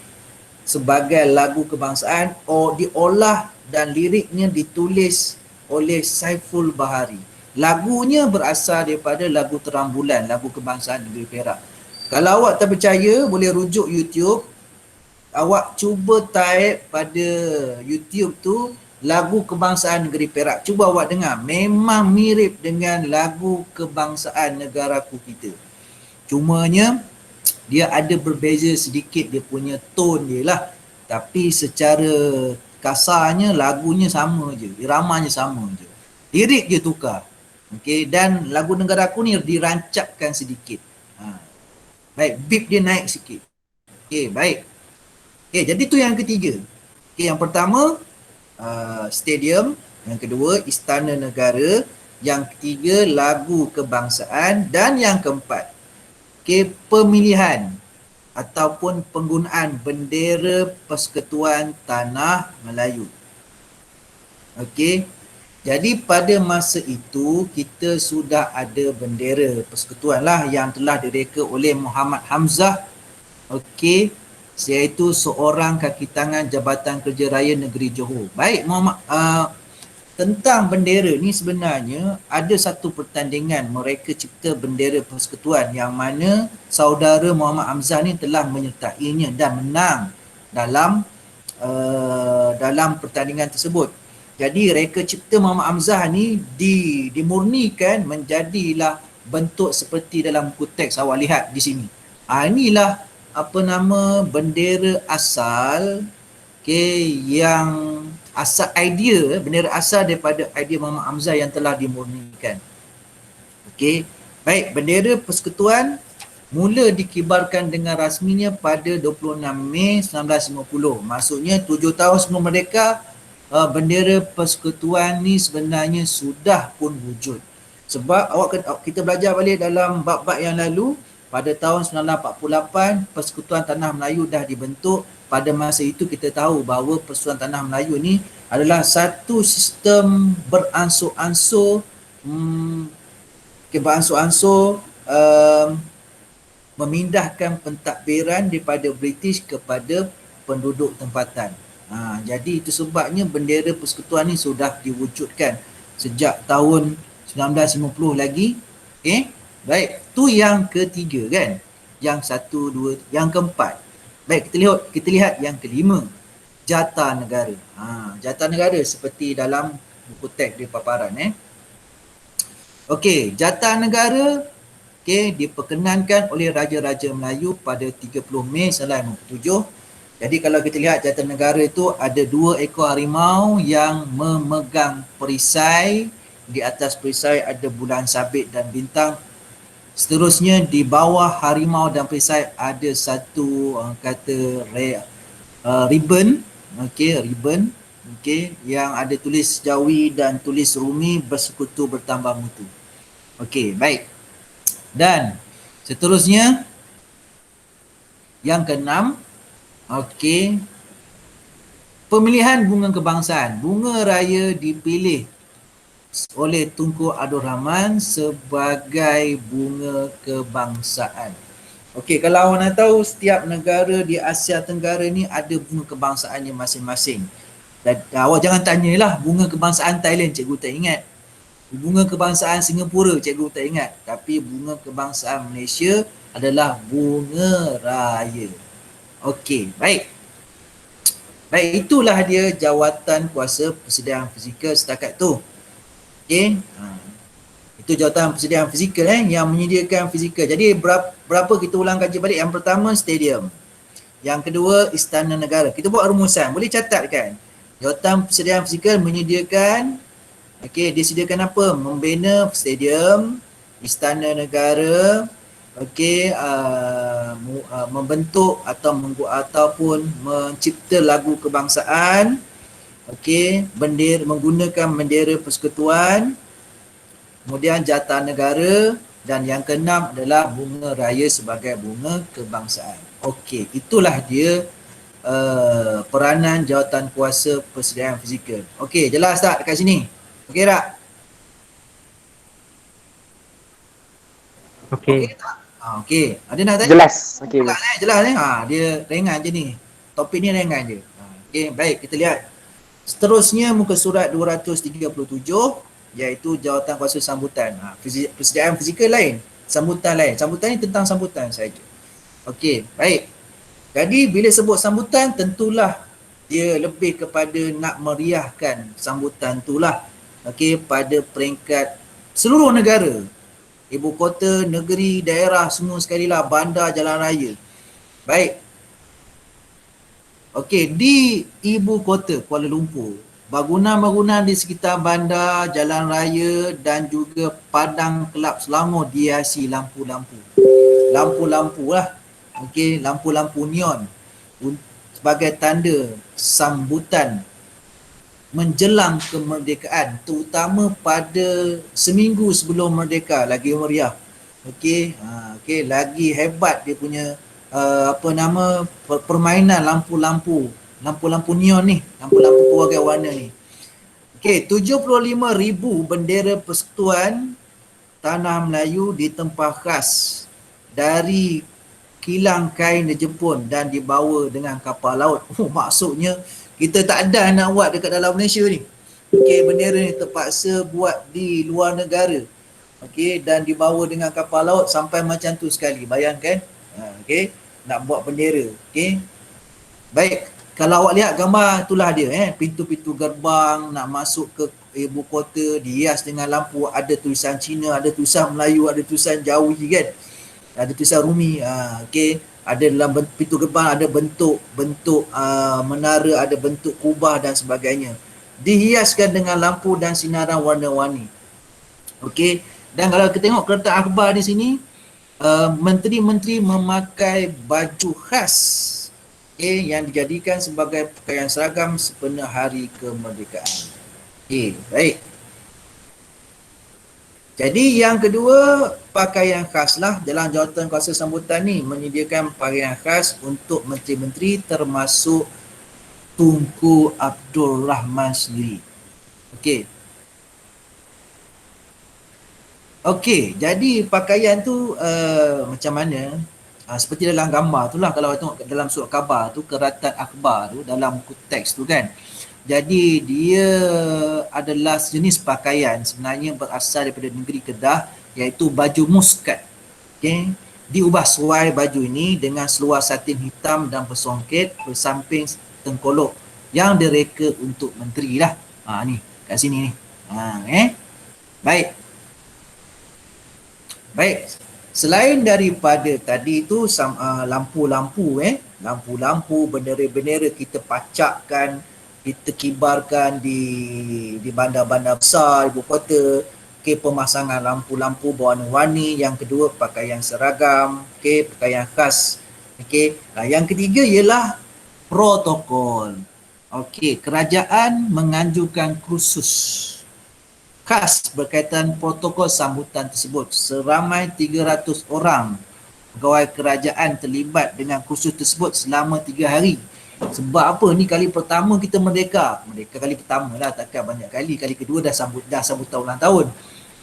sebagai lagu kebangsaan, diolah dan liriknya ditulis oleh Saiful Bahari. Lagunya berasal daripada lagu Terang Bulan, lagu kebangsaan Negeri Perak. Kalau awak tak percaya, boleh rujuk YouTube. Awak cuba type pada YouTube tu lagu kebangsaan Negeri Perak. Cuba awak dengar. Memang mirip dengan lagu kebangsaan negaraku kita. Cumanya dia ada berbeza sedikit dia punya tone dia lah. Tapi secara kasarnya lagunya sama je, iramanya sama je. Lirik je tukar. Okey, dan lagu negara aku ni dirancapkan sedikit. Baik, beat dia naik sikit. Okey, baik. Okey, jadi tu yang ketiga. Okey, yang pertama stadium, yang kedua istana negara, yang ketiga lagu kebangsaan, dan yang keempat pemilihan ataupun penggunaan bendera Persekutuan Tanah Melayu. Okey. Jadi pada masa itu kita sudah ada bendera persekutuan lah yang telah direka oleh Muhammad Hamzah, okey, iaitu seorang kaki tangan Jabatan Kerja Raya Negeri Johor. Baik, Muhammad, tentang bendera ni sebenarnya ada satu pertandingan mereka cipta bendera persekutuan yang mana saudara Muhammad Hamzah ni telah menyertainya dan menang dalam pertandingan tersebut. Jadi reka cipta Muhammad Hamzah ni dimurnikan menjadilah bentuk seperti dalam buku teks awak lihat di sini. Inilah apa nama bendera asal, yang asal idea, bendera asal daripada idea Muhammad Hamzah yang telah dimurnikan. Okey. Baik, bendera persekutuan mula dikibarkan dengan rasminya pada 26 Mei 1950. Maksudnya 7 tahun sebelum merdeka, bendera persekutuan ni sebenarnya sudah pun wujud. Sebab kita belajar balik dalam bab-bab yang lalu, pada tahun 1948 Persekutuan Tanah Melayu dah dibentuk. Pada masa itu kita tahu bahawa Persekutuan Tanah Melayu ni adalah satu sistem beransur-ansur memindahkan pentadbiran daripada British kepada penduduk tempatan. Jadi itu sebabnya bendera persekutuan ni sudah diwujudkan sejak tahun 1950 lagi. Okey. Baik, tu yang ketiga kan. Yang satu, dua, yang keempat. Baik, kita lihat yang kelima. Jata negara. Jata negara seperti dalam buku teks di paparan Okey, jata negara diperkenankan oleh Raja-Raja Melayu pada 30 Mei 1957. Jadi kalau kita lihat jata negara itu ada 2 ekor harimau yang memegang perisai. Di atas perisai ada bulan sabit dan bintang. Seterusnya di bawah harimau dan perisai ada satu ribbon, ribbon, yang ada tulis Jawi dan tulis Rumi bersekutu bertambah mutu. Okey, baik. Dan seterusnya yang keenam, pemilihan bunga kebangsaan. Bunga raya dipilih oleh Tunku Abdul Rahman sebagai bunga kebangsaan. Okey, kalau awak nak tahu, setiap negara di Asia Tenggara ni ada bunga kebangsaannya masing-masing. Dan awak jangan tanyalah bunga kebangsaan Thailand, cikgu tak ingat. Bunga kebangsaan Singapura, cikgu tak ingat. Tapi bunga kebangsaan Malaysia adalah bunga raya. Okey, baik. Baik, itulah dia jawatan kuasa persediaan fizikal setakat tu. Okey. Itu jawatan persediaan fizikal yang menyediakan fizikal. Jadi berapa kita ulang kaji balik? Yang pertama stadium. Yang kedua istana negara. Kita buat rumusan. Boleh catat kan? Jawatan persediaan fizikal menyediakan, disediakan apa? Membina stadium, istana negara, membentuk ataupun mencipta lagu kebangsaan, menggunakan bendera persekutuan, kemudian jata negara, dan yang keenam adalah bunga raya sebagai bunga kebangsaan. Okey, itulah dia peranan jawatan kuasa persediaan fizikal. Okey, jelas tak dekat sini? Okey tak? Okey. Okey, ada nak tanya? Jelas. Okey. Jelas dia ringan je ni. Topik ni ringan je. Okey, baik, kita lihat. Seterusnya muka surat 237 iaitu jawatan kuasa sambutan. Persediaan fizikal lain, sambutan lain. Sambutan ni tentang sambutan saja. Okey, baik. Jadi bila sebut sambutan, tentulah dia lebih kepada nak meriahkan sambutan itulah. Pada peringkat seluruh negara. Ibu kota, negeri, daerah, semua sekali lah, bandar, jalan raya. Baik. Okey, di ibu kota Kuala Lumpur, bangunan-bangunan di sekitar bandar, jalan raya dan juga padang kelab Selangor dihiasi lampu-lampu. Lampu-lampu lah. Okey, lampu-lampu neon sebagai tanda sambutan menjelang kemerdekaan, terutama pada seminggu sebelum merdeka, lagi meriah. Okey, okey, lagi hebat dia punya permainan lampu-lampu, lampu-lampu neon ni, lampu-lampu pelbagai warna ni. Okey, 75,000 bendera persekutuan tanah Melayu ditempah khas dari kilang kain dijemput dan dibawa dengan kapal laut. Maksudnya kita tak ada nak buat dekat dalam Malaysia ni. Okey, bendera ni terpaksa buat di luar negara. Okey, dan dibawa dengan kapal laut sampai macam tu sekali. Bayangkan. Okey, nak buat bendera. Okey. Baik, kalau awak lihat gambar itulah dia, pintu-pintu gerbang nak masuk ke ibu kota dihias dengan lampu, ada tulisan Cina, ada tulisan Melayu, ada tulisan Jawi kan. Ada tulisan Rumi, okey. Ada dalam pintu gerbang ada bentuk menara, ada bentuk kubah dan sebagainya. Dihiaskan dengan lampu dan sinaran warna-warni. Okey. Dan kalau kita tengok kereta akhbar di sini, menteri-menteri memakai baju khas yang dijadikan sebagai pakaian seragam sepenuh hari kemerdekaan. Okey, baik. Jadi yang kedua, pakaian khas lah. Dalam jawatan kuasa sambutan ni menyediakan pakaian khas untuk menteri-menteri termasuk Tunku Abdul Rahman sendiri. Okey. Okey, jadi pakaian tu macam mana? Seperti dalam gambar tu lah, kalau tengok dalam surat khabar tu, keratan akhbar tu, dalam buku teks tu kan. Jadi dia adalah jenis pakaian sebenarnya berasal daripada negeri Kedah, iaitu baju muskat. Okay. Diubah suai baju ini dengan seluar satin hitam dan bersongket bersamping tengkolok yang direka untuk menteri lah. Ni kat sini ni. Baik. Baik. Selain daripada tadi tu lampu-lampu lampu-lampu, bendera-bendera kita pacakkan, kita kibarkan di bandar-bandar besar ibu kota. Okey, pemasangan lampu-lampu berwarna-warni. Yang kedua, pakaian seragam, okey, pakaian khas. Okey, yang ketiga ialah protokol. Okey, kerajaan menganjurkan kursus khas berkaitan protokol sambutan tersebut. Seramai 300 orang pegawai kerajaan terlibat dengan kursus tersebut selama 3 hari. Sebab apa? Ni kali pertama kita merdeka. Merdeka kali pertama lah, takkan banyak kali. Kali kedua dah sambutan ulang tahun.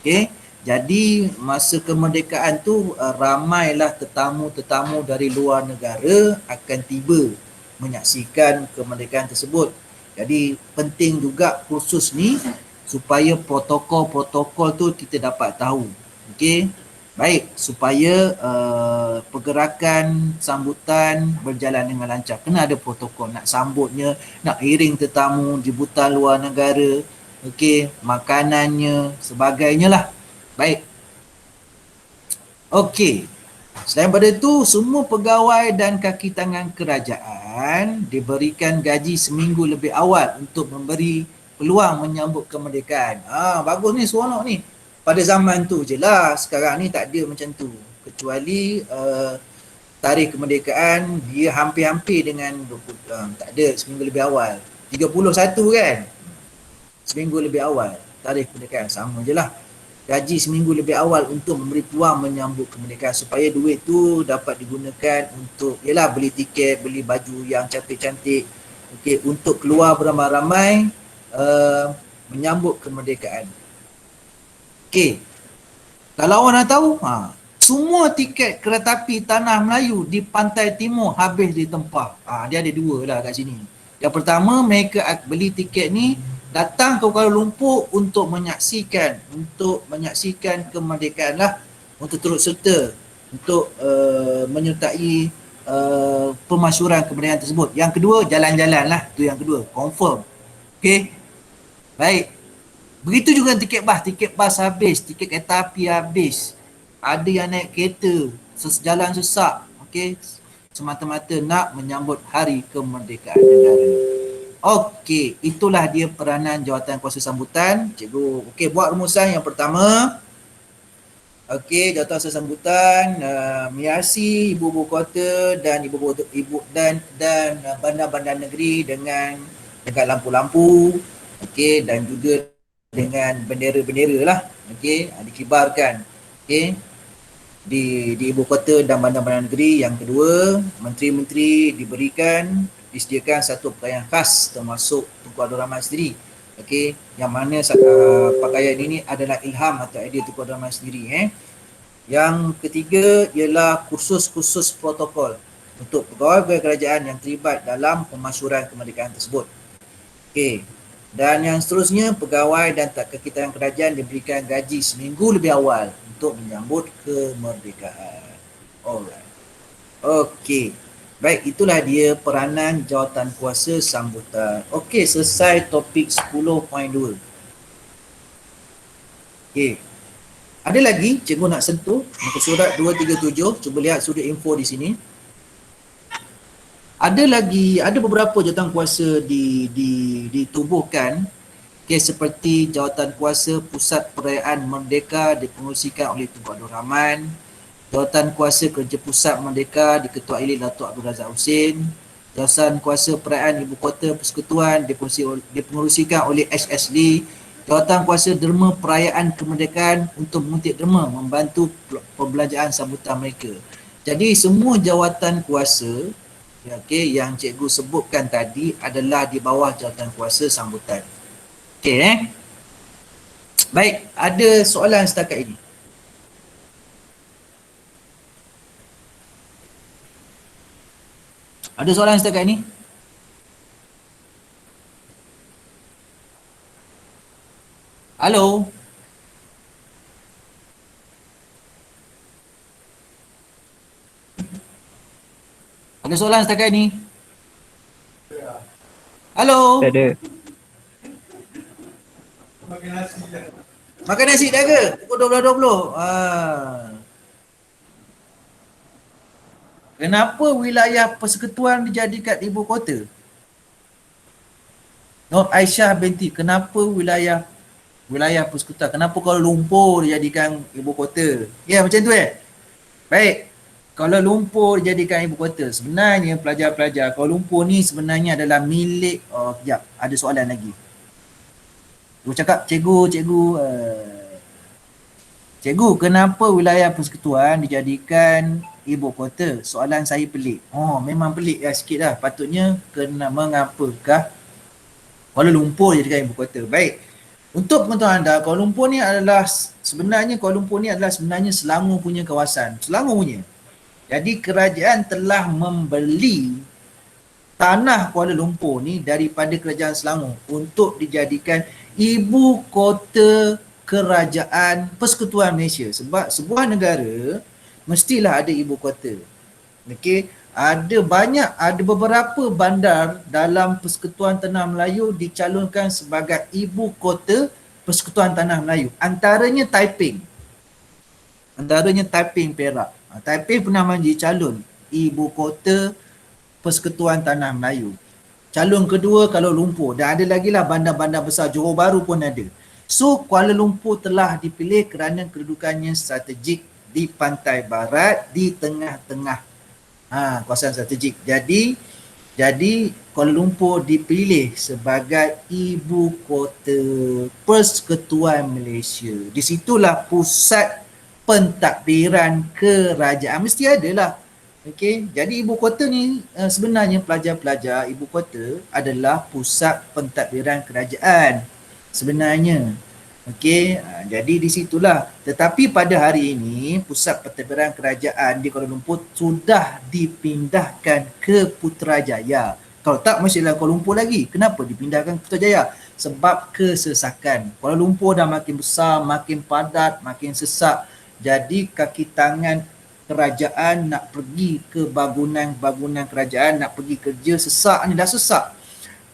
Okey. Jadi masa kemerdekaan tu ramailah tetamu-tetamu dari luar negara akan tiba menyaksikan kemerdekaan tersebut. Jadi penting juga kursus ni supaya protokol-protokol tu kita dapat tahu. Okey. Baik, supaya pergerakan sambutan berjalan dengan lancar. Kena ada protokol, nak sambutnya, nak iring tetamu jemputan luar negara, okey, makanannya, sebagainya lah. Baik. Okey. Selain daripada itu, semua pegawai dan kaki tangan kerajaan diberikan gaji seminggu lebih awal untuk memberi peluang menyambut kemerdekaan. Bagus ni, seronok ni. Pada zaman tu je lah, sekarang ni tak ada macam tu. Kecuali tarikh kemerdekaan dia hampir-hampir dengan tak ada, seminggu lebih awal. 31 kan? Seminggu lebih awal tarikh kemerdekaan, sama je lah. Gaji seminggu lebih awal untuk memberi peluang menyambut kemerdekaan supaya duit tu dapat digunakan untuk beli tiket, beli baju yang cantik-cantik, okey, untuk keluar beramai-ramai menyambut kemerdekaan. Okey. Kalau awak nak tahu, semua tiket kereta api tanah Melayu di pantai timur habis ditempah. Dia ada dua lah kat sini. Yang pertama, mereka beli tiket ni datang ke Kuala Lumpur untuk menyaksikan kemerdekaan lah, untuk turut serta, untuk menyertai pemasyuran kemerdekaan tersebut. Yang kedua, jalan-jalan lah. Itu yang kedua, confirm. Okey. Baik. Begitu juga tiket bas habis, tiket kereta api habis. Ada yang naik kereta, jalan sesak, okey. semata-mata nak menyambut hari kemerdekaan negara. Okey, itulah dia peranan jawatan kuasa sambutan. Cikgu, okey, buat rumusan yang pertama. Okey, jawatan kuasa sambutan menghiasi ibu-ibu kota dan dan bandar-bandar negeri dengan lampu-lampu. Okey, dan juga dengan bendera-bendera lah. Okey, dikibarkan. Okey, di ibu kota dan bandar-bandar negeri. Yang kedua, menteri-menteri disediakan satu pakaian khas termasuk Tunku Abdul Rahman sendiri. Okey, yang mana pakaian ini adalah ilham atau idea Tunku Abdul Rahman sendiri. Yang ketiga ialah kursus-kursus protokol untuk pegawai kerajaan yang terlibat dalam pemasyuran kemerdekaan tersebut. Okey. Dan yang seterusnya, pegawai dan tadkikatan kerajaan diberikan gaji seminggu lebih awal untuk menyambut kemerdekaan. Alright. Okey. Baik, itulah dia peranan jawatan kuasa sambutan. Okey, selesai topik 10.2. Okey. Ada lagi cikgu nak sentuh muka surat 237. Cuba lihat sudut info di sini. Ada beberapa jawatan kuasa ditubuhkan, seperti jawatan kuasa Pusat Perayaan Merdeka dipengerusikan oleh Tunku Abdul Rahman, jawatan kuasa Kerja Pusat Merdeka diketuai Datuk Abdul Razak Husin, jawatan kuasa Perayaan Ibu Kota Persekutuan dipengerusikan oleh HSD, jawatan kuasa Derma Perayaan Kemerdekaan untuk menguntit derma membantu perbelanjaan sambutan mereka. Jadi semua jawatan kuasa yang cikgu sebutkan tadi adalah di bawah jawatan kuasa sambutan. Okey. Baik, ada soalan setakat ini? Ada soalan setakat ini? Halo? Ada soalan setakat ni? Halo? Tak ada. Makan nasi dah ke? Pukul 12.20. Kenapa wilayah persekutuan dijadikan ibu kota? Nur Aisyah binti, kenapa wilayah persekutuan? Kenapa Kuala Lumpur dijadikan ibu kota? Ya, macam tu Baik. Kuala Lumpur dijadikan ibu kota. Sebenarnya pelajar-pelajar, Kuala Lumpur ni sebenarnya adalah milik, kejap, ada soalan lagi. Cikgu cakap, cikgu, kenapa wilayah persekutuan dijadikan ibu kota? Soalan saya pelik. Memang pelik sikit lah. Patutnya mengapakah Kuala Lumpur dijadikan ibu kota? Baik. Untuk pengetahuan anda, Kuala Lumpur ni adalah sebenarnya Selangor punya kawasan. Selangor punya. Jadi kerajaan telah membeli tanah Kuala Lumpur ni daripada kerajaan Selangor untuk dijadikan ibu kota kerajaan Persekutuan Malaysia. Sebab sebuah negara mestilah ada ibu kota. Okey, ada beberapa bandar dalam Persekutuan Tanah Melayu dicalonkan sebagai ibu kota Persekutuan Tanah Melayu. Antaranya Taiping Perak. Taiping pernah menjadi calon ibu kota Persekutuan Tanah Melayu. Calon kedua Kuala Lumpur, dan ada lagi lah bandar-bandar besar, Johor Bahru pun ada. So Kuala Lumpur telah dipilih kerana kedudukannya strategik di pantai barat, di tengah-tengah kawasan strategik. Jadi Kuala Lumpur dipilih sebagai ibu kota Persekutuan Malaysia. Di situlah pusat pentadbiran kerajaan, mesti ada lah. Okey, jadi ibu kota ni sebenarnya pelajar-pelajar, ibu kota adalah pusat pentadbiran kerajaan sebenarnya. Okey, jadi di situlah. Tetapi pada hari ini pusat pentadbiran kerajaan di Kuala Lumpur sudah dipindahkan ke Putrajaya. Kalau tak masih dalam Kuala Lumpur lagi. Kenapa dipindahkan ke Putrajaya? Sebab kesesakan. Kuala Lumpur dah makin besar, makin padat, makin sesak. Jadi kaki tangan kerajaan nak pergi ke bangunan kerajaan, nak pergi kerja, sesak ni, dah sesak.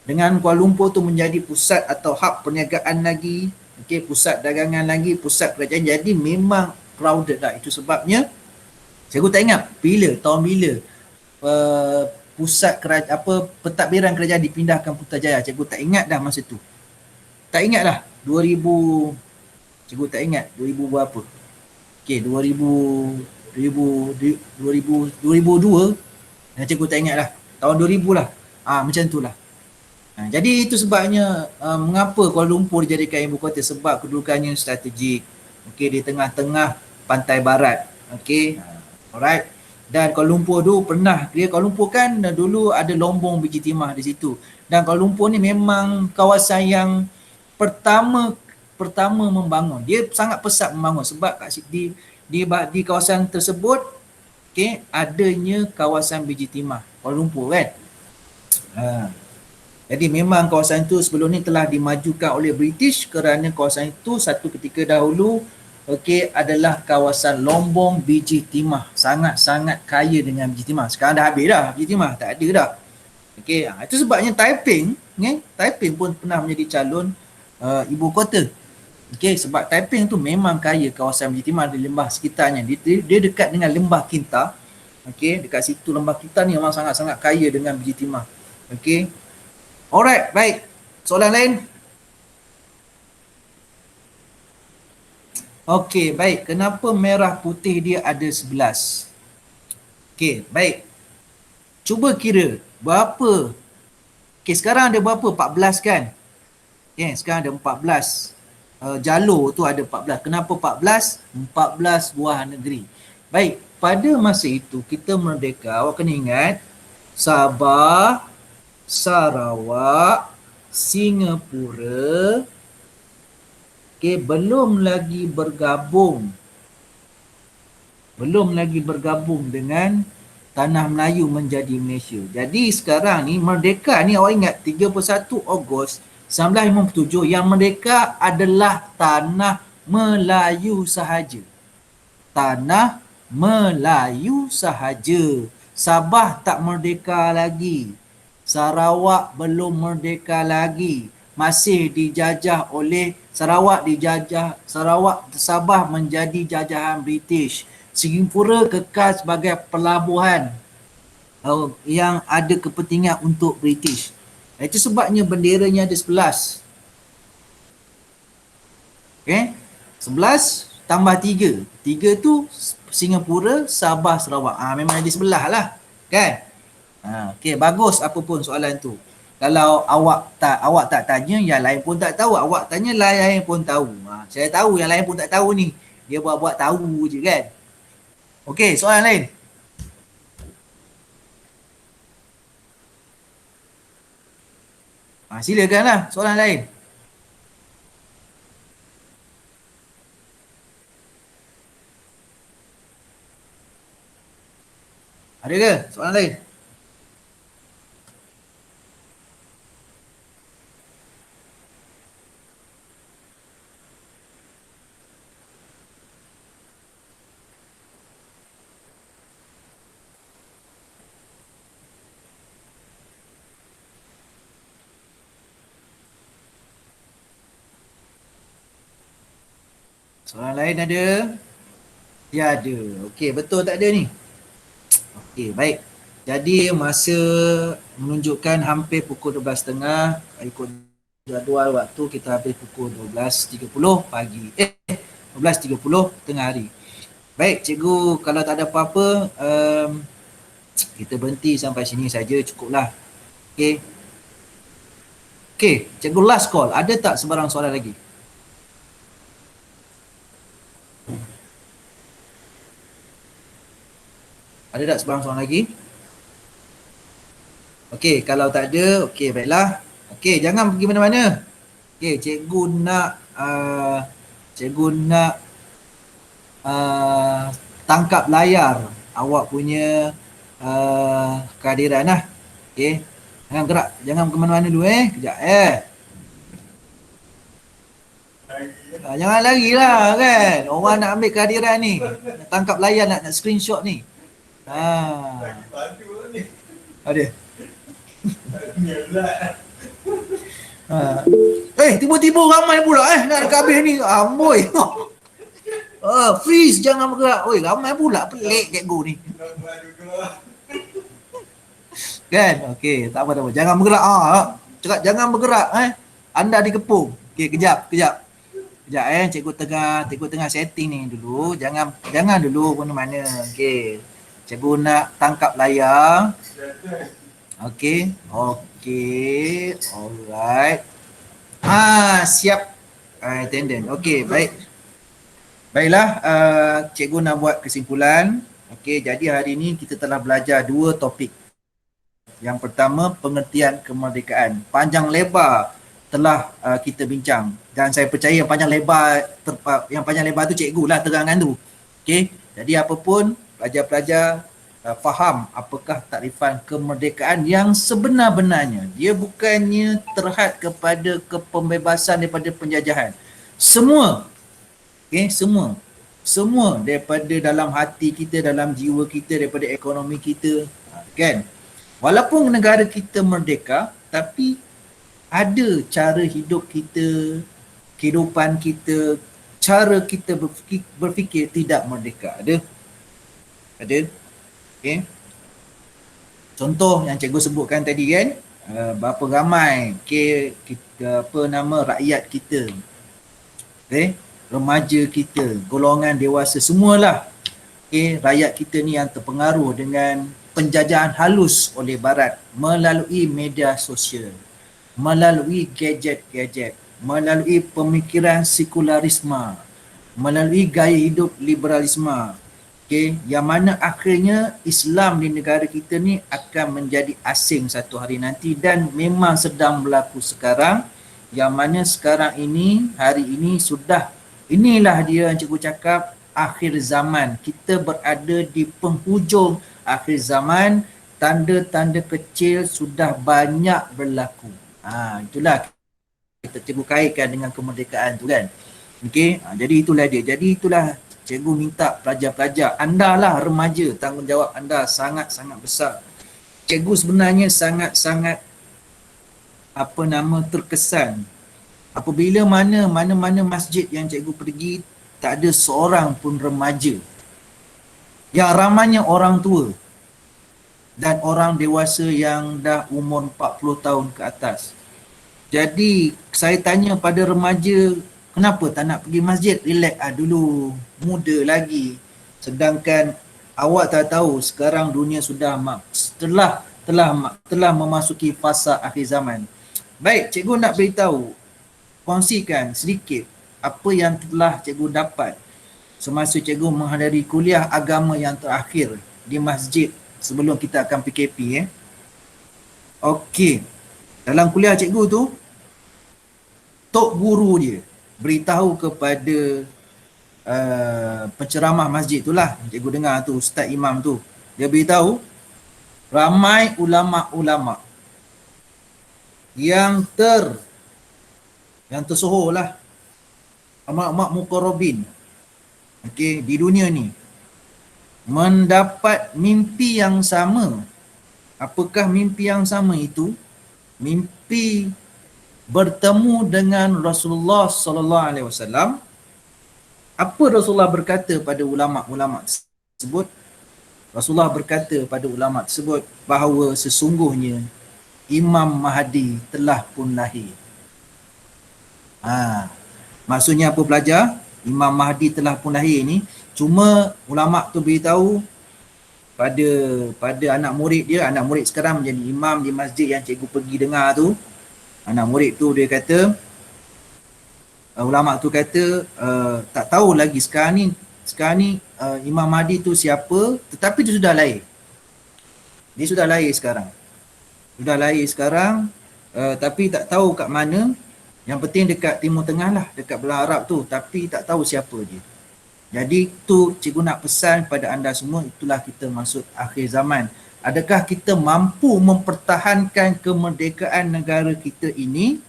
Dengan Kuala Lumpur tu menjadi pusat atau hub perniagaan lagi, pusat dagangan lagi, pusat kerajaan, jadi memang crowded lah. Itu sebabnya cikgu tak ingat tahun bila pusat pentadbiran kerajaan dipindahkan Putrajaya. Cikgu tak ingat dah masa tu. Tak ingat dah. 2000, cikgu tak ingat 2000 berapa. Okey, 2002. Cikgu tak ingat lah. Tahun 2000 lah. Macam tu lah. Jadi itu sebabnya mengapa Kuala Lumpur dijadikan ibu kota, sebab kedudukannya strategik. Okey, di tengah-tengah pantai barat. Okey. Alright. Dan Kuala Lumpur tu Kuala Lumpur kan dulu ada lombong biji timah di situ. Dan Kuala Lumpur ni memang kawasan yang pertama membangun. Dia sangat pesat membangun sebab di kawasan tersebut adanya kawasan biji timah Kuala Lumpur kan. Jadi memang kawasan itu sebelum ni telah dimajukan oleh British kerana kawasan itu satu ketika dahulu adalah kawasan lombong biji timah. Sangat-sangat kaya dengan biji timah. Sekarang dah habis dah biji timah, tak ada dah. Itu sebabnya Taiping pun pernah menjadi calon ibu kota. Sebab Taiping tu memang kaya kawasan biji timah di lembah sekitarnya. Dia dekat dengan lembah Kinta. Dekat situ lembah Kinta ni memang sangat-sangat kaya dengan biji timah. Alright, baik. Soalan lain? Baik. Kenapa merah putih dia ada 11? Baik. Cuba kira berapa. Sekarang ada berapa? 14 kan? Sekarang ada 14. Jalur tu ada 14. Kenapa 14? 14 buah negeri. Baik. Pada masa itu kita merdeka, awak kena ingat Sabah, Sarawak, Singapura belum lagi bergabung dengan Tanah Melayu menjadi Malaysia. Jadi sekarang ni merdeka ni awak ingat 31 Ogos 1957 yang merdeka adalah Tanah Melayu sahaja. Tanah Melayu sahaja. Sabah tak merdeka lagi. Sarawak belum merdeka lagi. Masih dijajah oleh Sabah menjadi jajahan British. Singapura kekal sebagai pelabuhan yang ada kepentingan untuk British. Itu sebabnya benderanya ada 11. 11 tambah 3. 3 tu Singapura, Sabah, Sarawak. Memang ada sebelah lah. Kan? Bagus apa pun soalan tu. Kalau awak tak tanya, yang lain pun tak tahu. Awak tanya, yang lain pun tahu. Saya tahu yang lain pun tak tahu ni. Dia buat-buat tahu je kan. Soalan lain. Silakanlah soalan lain. Ada ke soalan lain? Soalan lain ada? Ya ada. Betul tak ada ni? Baik. Jadi masa menunjukkan hampir pukul 12.30. Ikut jadual waktu kita habis pukul 12.30 pagi. 12.30 tengah hari. Baik, cikgu kalau tak ada apa-apa, kita berhenti sampai sini saja, cukuplah. Cikgu last call. Ada tak sebarang soalan lagi? Ada tak sebarang soalan lagi? Kalau tak ada, baiklah. Jangan pergi mana-mana. Cikgu nak tangkap layar awak punya kehadiran lah. Jangan gerak, jangan ke mana-mana dulu kejap jangan lari lah kan. Orang nak ambil kehadiran ni, nak tangkap layar, nak screenshot ni. Ada. Tiba-tiba ramai pula nak dekat habis ni. Amboi. Freeze, jangan bergerak. Ramai pula, pelik cikgu ni. Kan? Okey, tak apa. Jangan bergerak. Cakap jangan bergerak Anda dikepung. Okey, kejap. Kejap cikgu tengah setting ni dulu. Jangan dulu mana-mana. Okey. Cikgu nak tangkap layar. Okey. Alright. Siap. Attendant. Okey, baik. Baiklah, cikgu nak buat kesimpulan. Okey, jadi hari ini kita telah belajar 2 topik. Yang pertama, pengertian kemerdekaan. Panjang lebar telah kita bincang. Dan saya percaya yang panjang lebar tu cikgu lah terangkan tu. Okey, jadi apapun pelajar-pelajar faham apakah takrifan kemerdekaan yang sebenar-benarnya. Dia bukannya terhad kepada kepembebasan daripada penjajahan. Semua daripada dalam hati kita, dalam jiwa kita, daripada ekonomi kita, kan? Walaupun negara kita merdeka, tapi ada cara hidup kita, kehidupan kita, cara kita berfikir tidak merdeka. Ada. Okay. Contoh yang cikgu sebutkan tadi kan, berapa ramai rakyat kita, remaja kita, golongan dewasa, semualah rakyat kita ni yang terpengaruh dengan penjajahan halus oleh barat melalui media sosial, melalui gadget-gadget, melalui pemikiran sekularisme, melalui gaya hidup liberalisme, yang mana akhirnya Islam di negara kita ni akan menjadi asing satu hari nanti, dan memang sedang berlaku sekarang, yang mana sekarang ini, hari ini inilah dia yang cikgu cakap, akhir zaman. Kita berada di penghujung akhir zaman, tanda-tanda kecil sudah banyak berlaku. Itulah kita cikgu kaitkan dengan kemerdekaan tu kan. Okey, jadi itulah dia. Jadi itulah cikgu minta pelajar-pelajar, anda lah remaja, tanggungjawab anda sangat-sangat besar. Cikgu sebenarnya sangat-sangat terkesan apabila mana-mana masjid yang cikgu pergi tak ada seorang pun remaja. Yang ramainya orang tua dan orang dewasa yang dah umur 40 tahun ke atas. Jadi saya tanya pada remaja, kenapa tak nak pergi masjid? Relax dulu, muda lagi. Sedangkan awak tak tahu sekarang dunia sudah telah memasuki fasa akhir zaman. Baik, cikgu nak beritahu, kongsikan sedikit apa yang telah cikgu dapat semasa cikgu menghadiri kuliah agama yang terakhir di masjid sebelum kita akan PKP. Okey. Dalam kuliah cikgu tu, tok guru dia beritahu kepada penceramah masjid tu lah, cikgu dengar tu, ustaz imam tu, dia beritahu ramai ulama-ulama yang tersohor lah, ulama muqarrabin di dunia ni mendapat mimpi yang sama. Apakah mimpi yang sama itu? Mimpi bertemu dengan Rasulullah sallallahu alaihi wasallam. Apa Rasulullah berkata pada ulama-ulama tersebut? Rasulullah berkata pada ulama tersebut bahawa sesungguhnya Imam Mahdi telah pun lahir. Maksudnya apa pelajar? Imam Mahdi telah pun lahir ni, cuma ulama tu beritahu pada anak murid dia. Anak murid sekarang menjadi imam di masjid yang cikgu pergi dengar tu. Anak murid tu dia kata, ulama tu kata, tak tahu lagi sekarang ni Imam Mahdi tu siapa, tetapi dia sudah lahir. Dia sudah lahir sekarang. Tapi tak tahu kat mana. Yang penting dekat Timur Tengah lah, dekat belah Arab tu, tapi tak tahu siapa dia. Jadi tu cikgu nak pesan pada anda semua, itulah kita masuk akhir zaman. Adakah kita mampu mempertahankan kemerdekaan negara kita ini,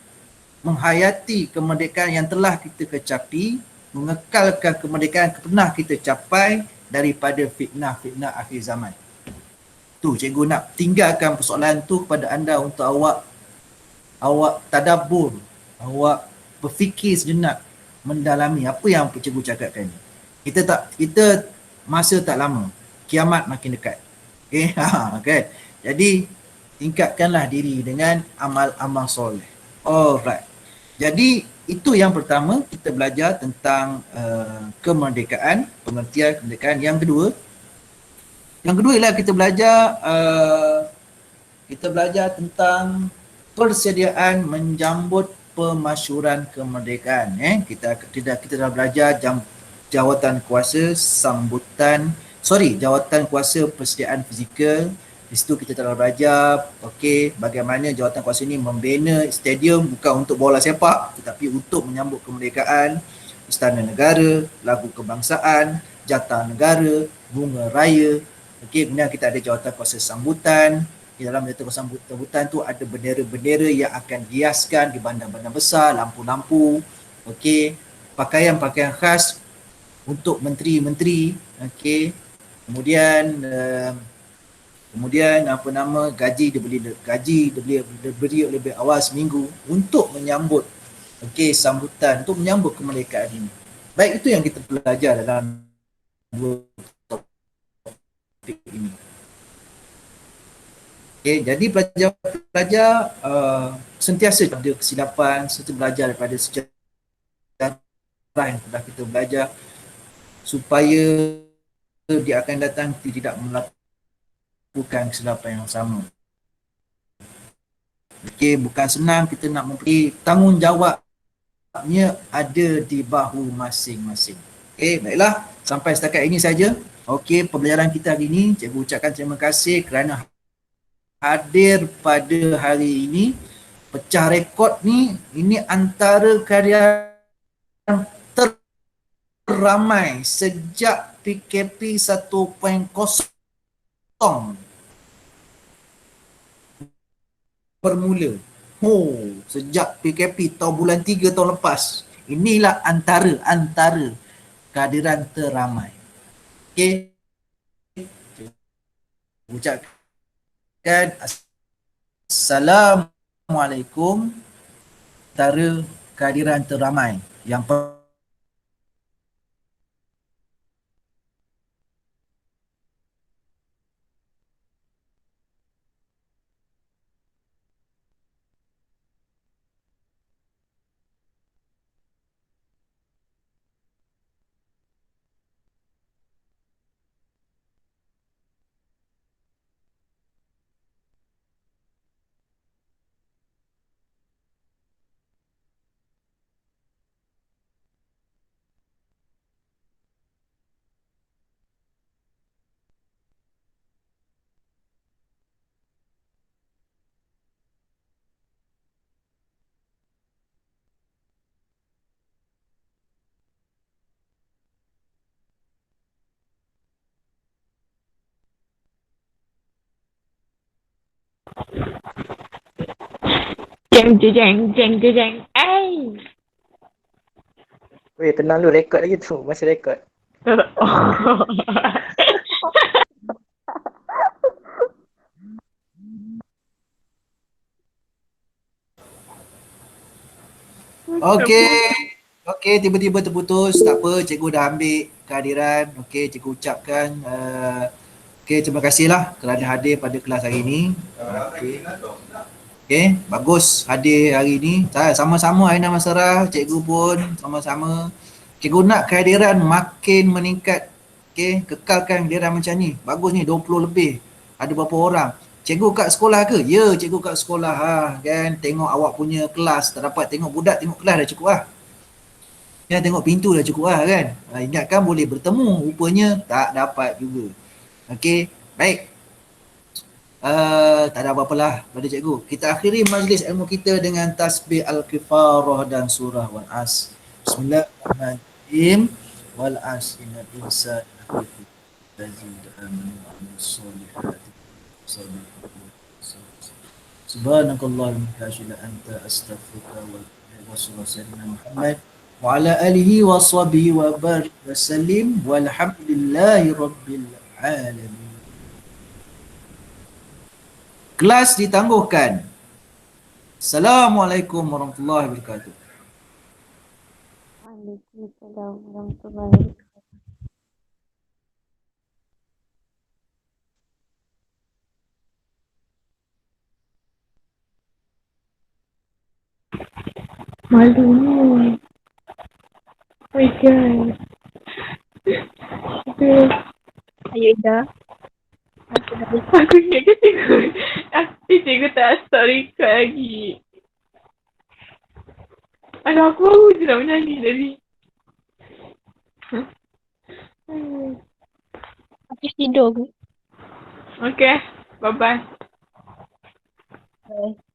menghayati kemerdekaan yang telah kita kecapi, mengekalkan kemerdekaan yang pernah kita capai daripada fitnah-fitnah akhir zaman. Tu cikgu nak tinggalkan persoalan tu kepada anda untuk awak tadabbur, awak berfikir sejenak, mendalami apa yang cikgu cakapkan ni. Kita masa tak lama, kiamat makin dekat. Okey, kan? Jadi tingkatkanlah diri dengan amal-amal soleh. Alright. Jadi itu yang pertama, kita belajar tentang kemerdekaan, pengertian kemerdekaan. Yang kedua ialah kita belajar tentang persediaan menjambut pemasyuran kemerdekaan. Kita dah belajar jawatan kuasa jawatan kuasa persediaan fizikal. Di situ kita telah belajar bagaimana jawatan kuasa ini membina stadium bukan untuk bola sepak tetapi untuk menyambut kemerdekaan, istana negara, lagu kebangsaan, jatah negara, bunga raya. Kemudian kita ada jawatan kuasa sambutan. Di dalam jawatan kuasa sambutan tu ada bendera-bendera yang akan dihiaskan di bandar-bandar besar, lampu-lampu, pakaian-pakaian khas untuk menteri-menteri, kemudian gaji diberi lebih awal seminggu untuk menyambut sambutan, untuk menyambut kemerdekaan ini. Baik, itu yang kita belajar dalam dua topik ini. Jadi pelajar sentiasa ada kesilapan, sentiasa belajar daripada sejarah yang telah kita belajar supaya di akan datang tidak melakukan kesilapan yang sama. Bukan senang kita nak memberi tanggungjawabnya ada di bahu masing-masing. Baiklah, sampai setakat ini saja. Pembelajaran kita hari ini, cikgu ucapkan terima kasih kerana hadir pada hari ini. Pecah rekod ni, ini antara karya terramai sejak PKP 1.0 bermula. Sejak PKP tahun bulan 3 tahun lepas. Inilah antara kehadiran terramai. Ucapkan Assalamualaikum, antara kehadiran terramai yang Jeng. Weh, tenang lu, rekod lagi tu. Masih rekod. Okey, tiba-tiba terputus. Tak apa, cikgu dah ambil kehadiran. Cikgu ucapkan terima kasihlah kerana hadir pada kelas hari ini. Bagus hadir hari ini. Sama-sama Aina Masarah, cikgu pun sama-sama. Cikgu nak kehadiran makin meningkat. Kekalkan kehadiran macam ni. Bagus ni, 20 lebih. Ada berapa orang? Cikgu kat sekolah ke? Ya, cikgu kat sekolah. Kan tengok awak punya kelas, tak dapat tengok budak, tengok kelas dah cukup lah. Tengok pintu dah cukup lah kan. Ingatkan boleh bertemu, rupanya tak dapat juga. Baik. Tak ada apa-apalah pada cikgu. Kita akhiri majlis ilmu kita dengan tasbih al-kifarah dan surah wal as. Bismillahirrahmanirrahim. Wal as innal insana lafi khusr amanu wa amilus solihati. Subhanakallahumma wa anta astaghfiruka wa atubu ilaik. Muhammad wa ala alihi wa sahbihi wa barik wa sallim walhamdulillahi rabbil alamin. Kelas ditangguhkan. Assalamualaikum warahmatullahi wabarakatuh. Waalaikumsalam warahmatullahi wabarakatuh. Malunya. Oh my god. Aduh. Ayo Ida. Aku dah Aku ingat ke cikgu tak stop record lagi. Aduh, aku baru je nak menyanyi tadi. habis tidur ke? Okay, bye-bye. Bye.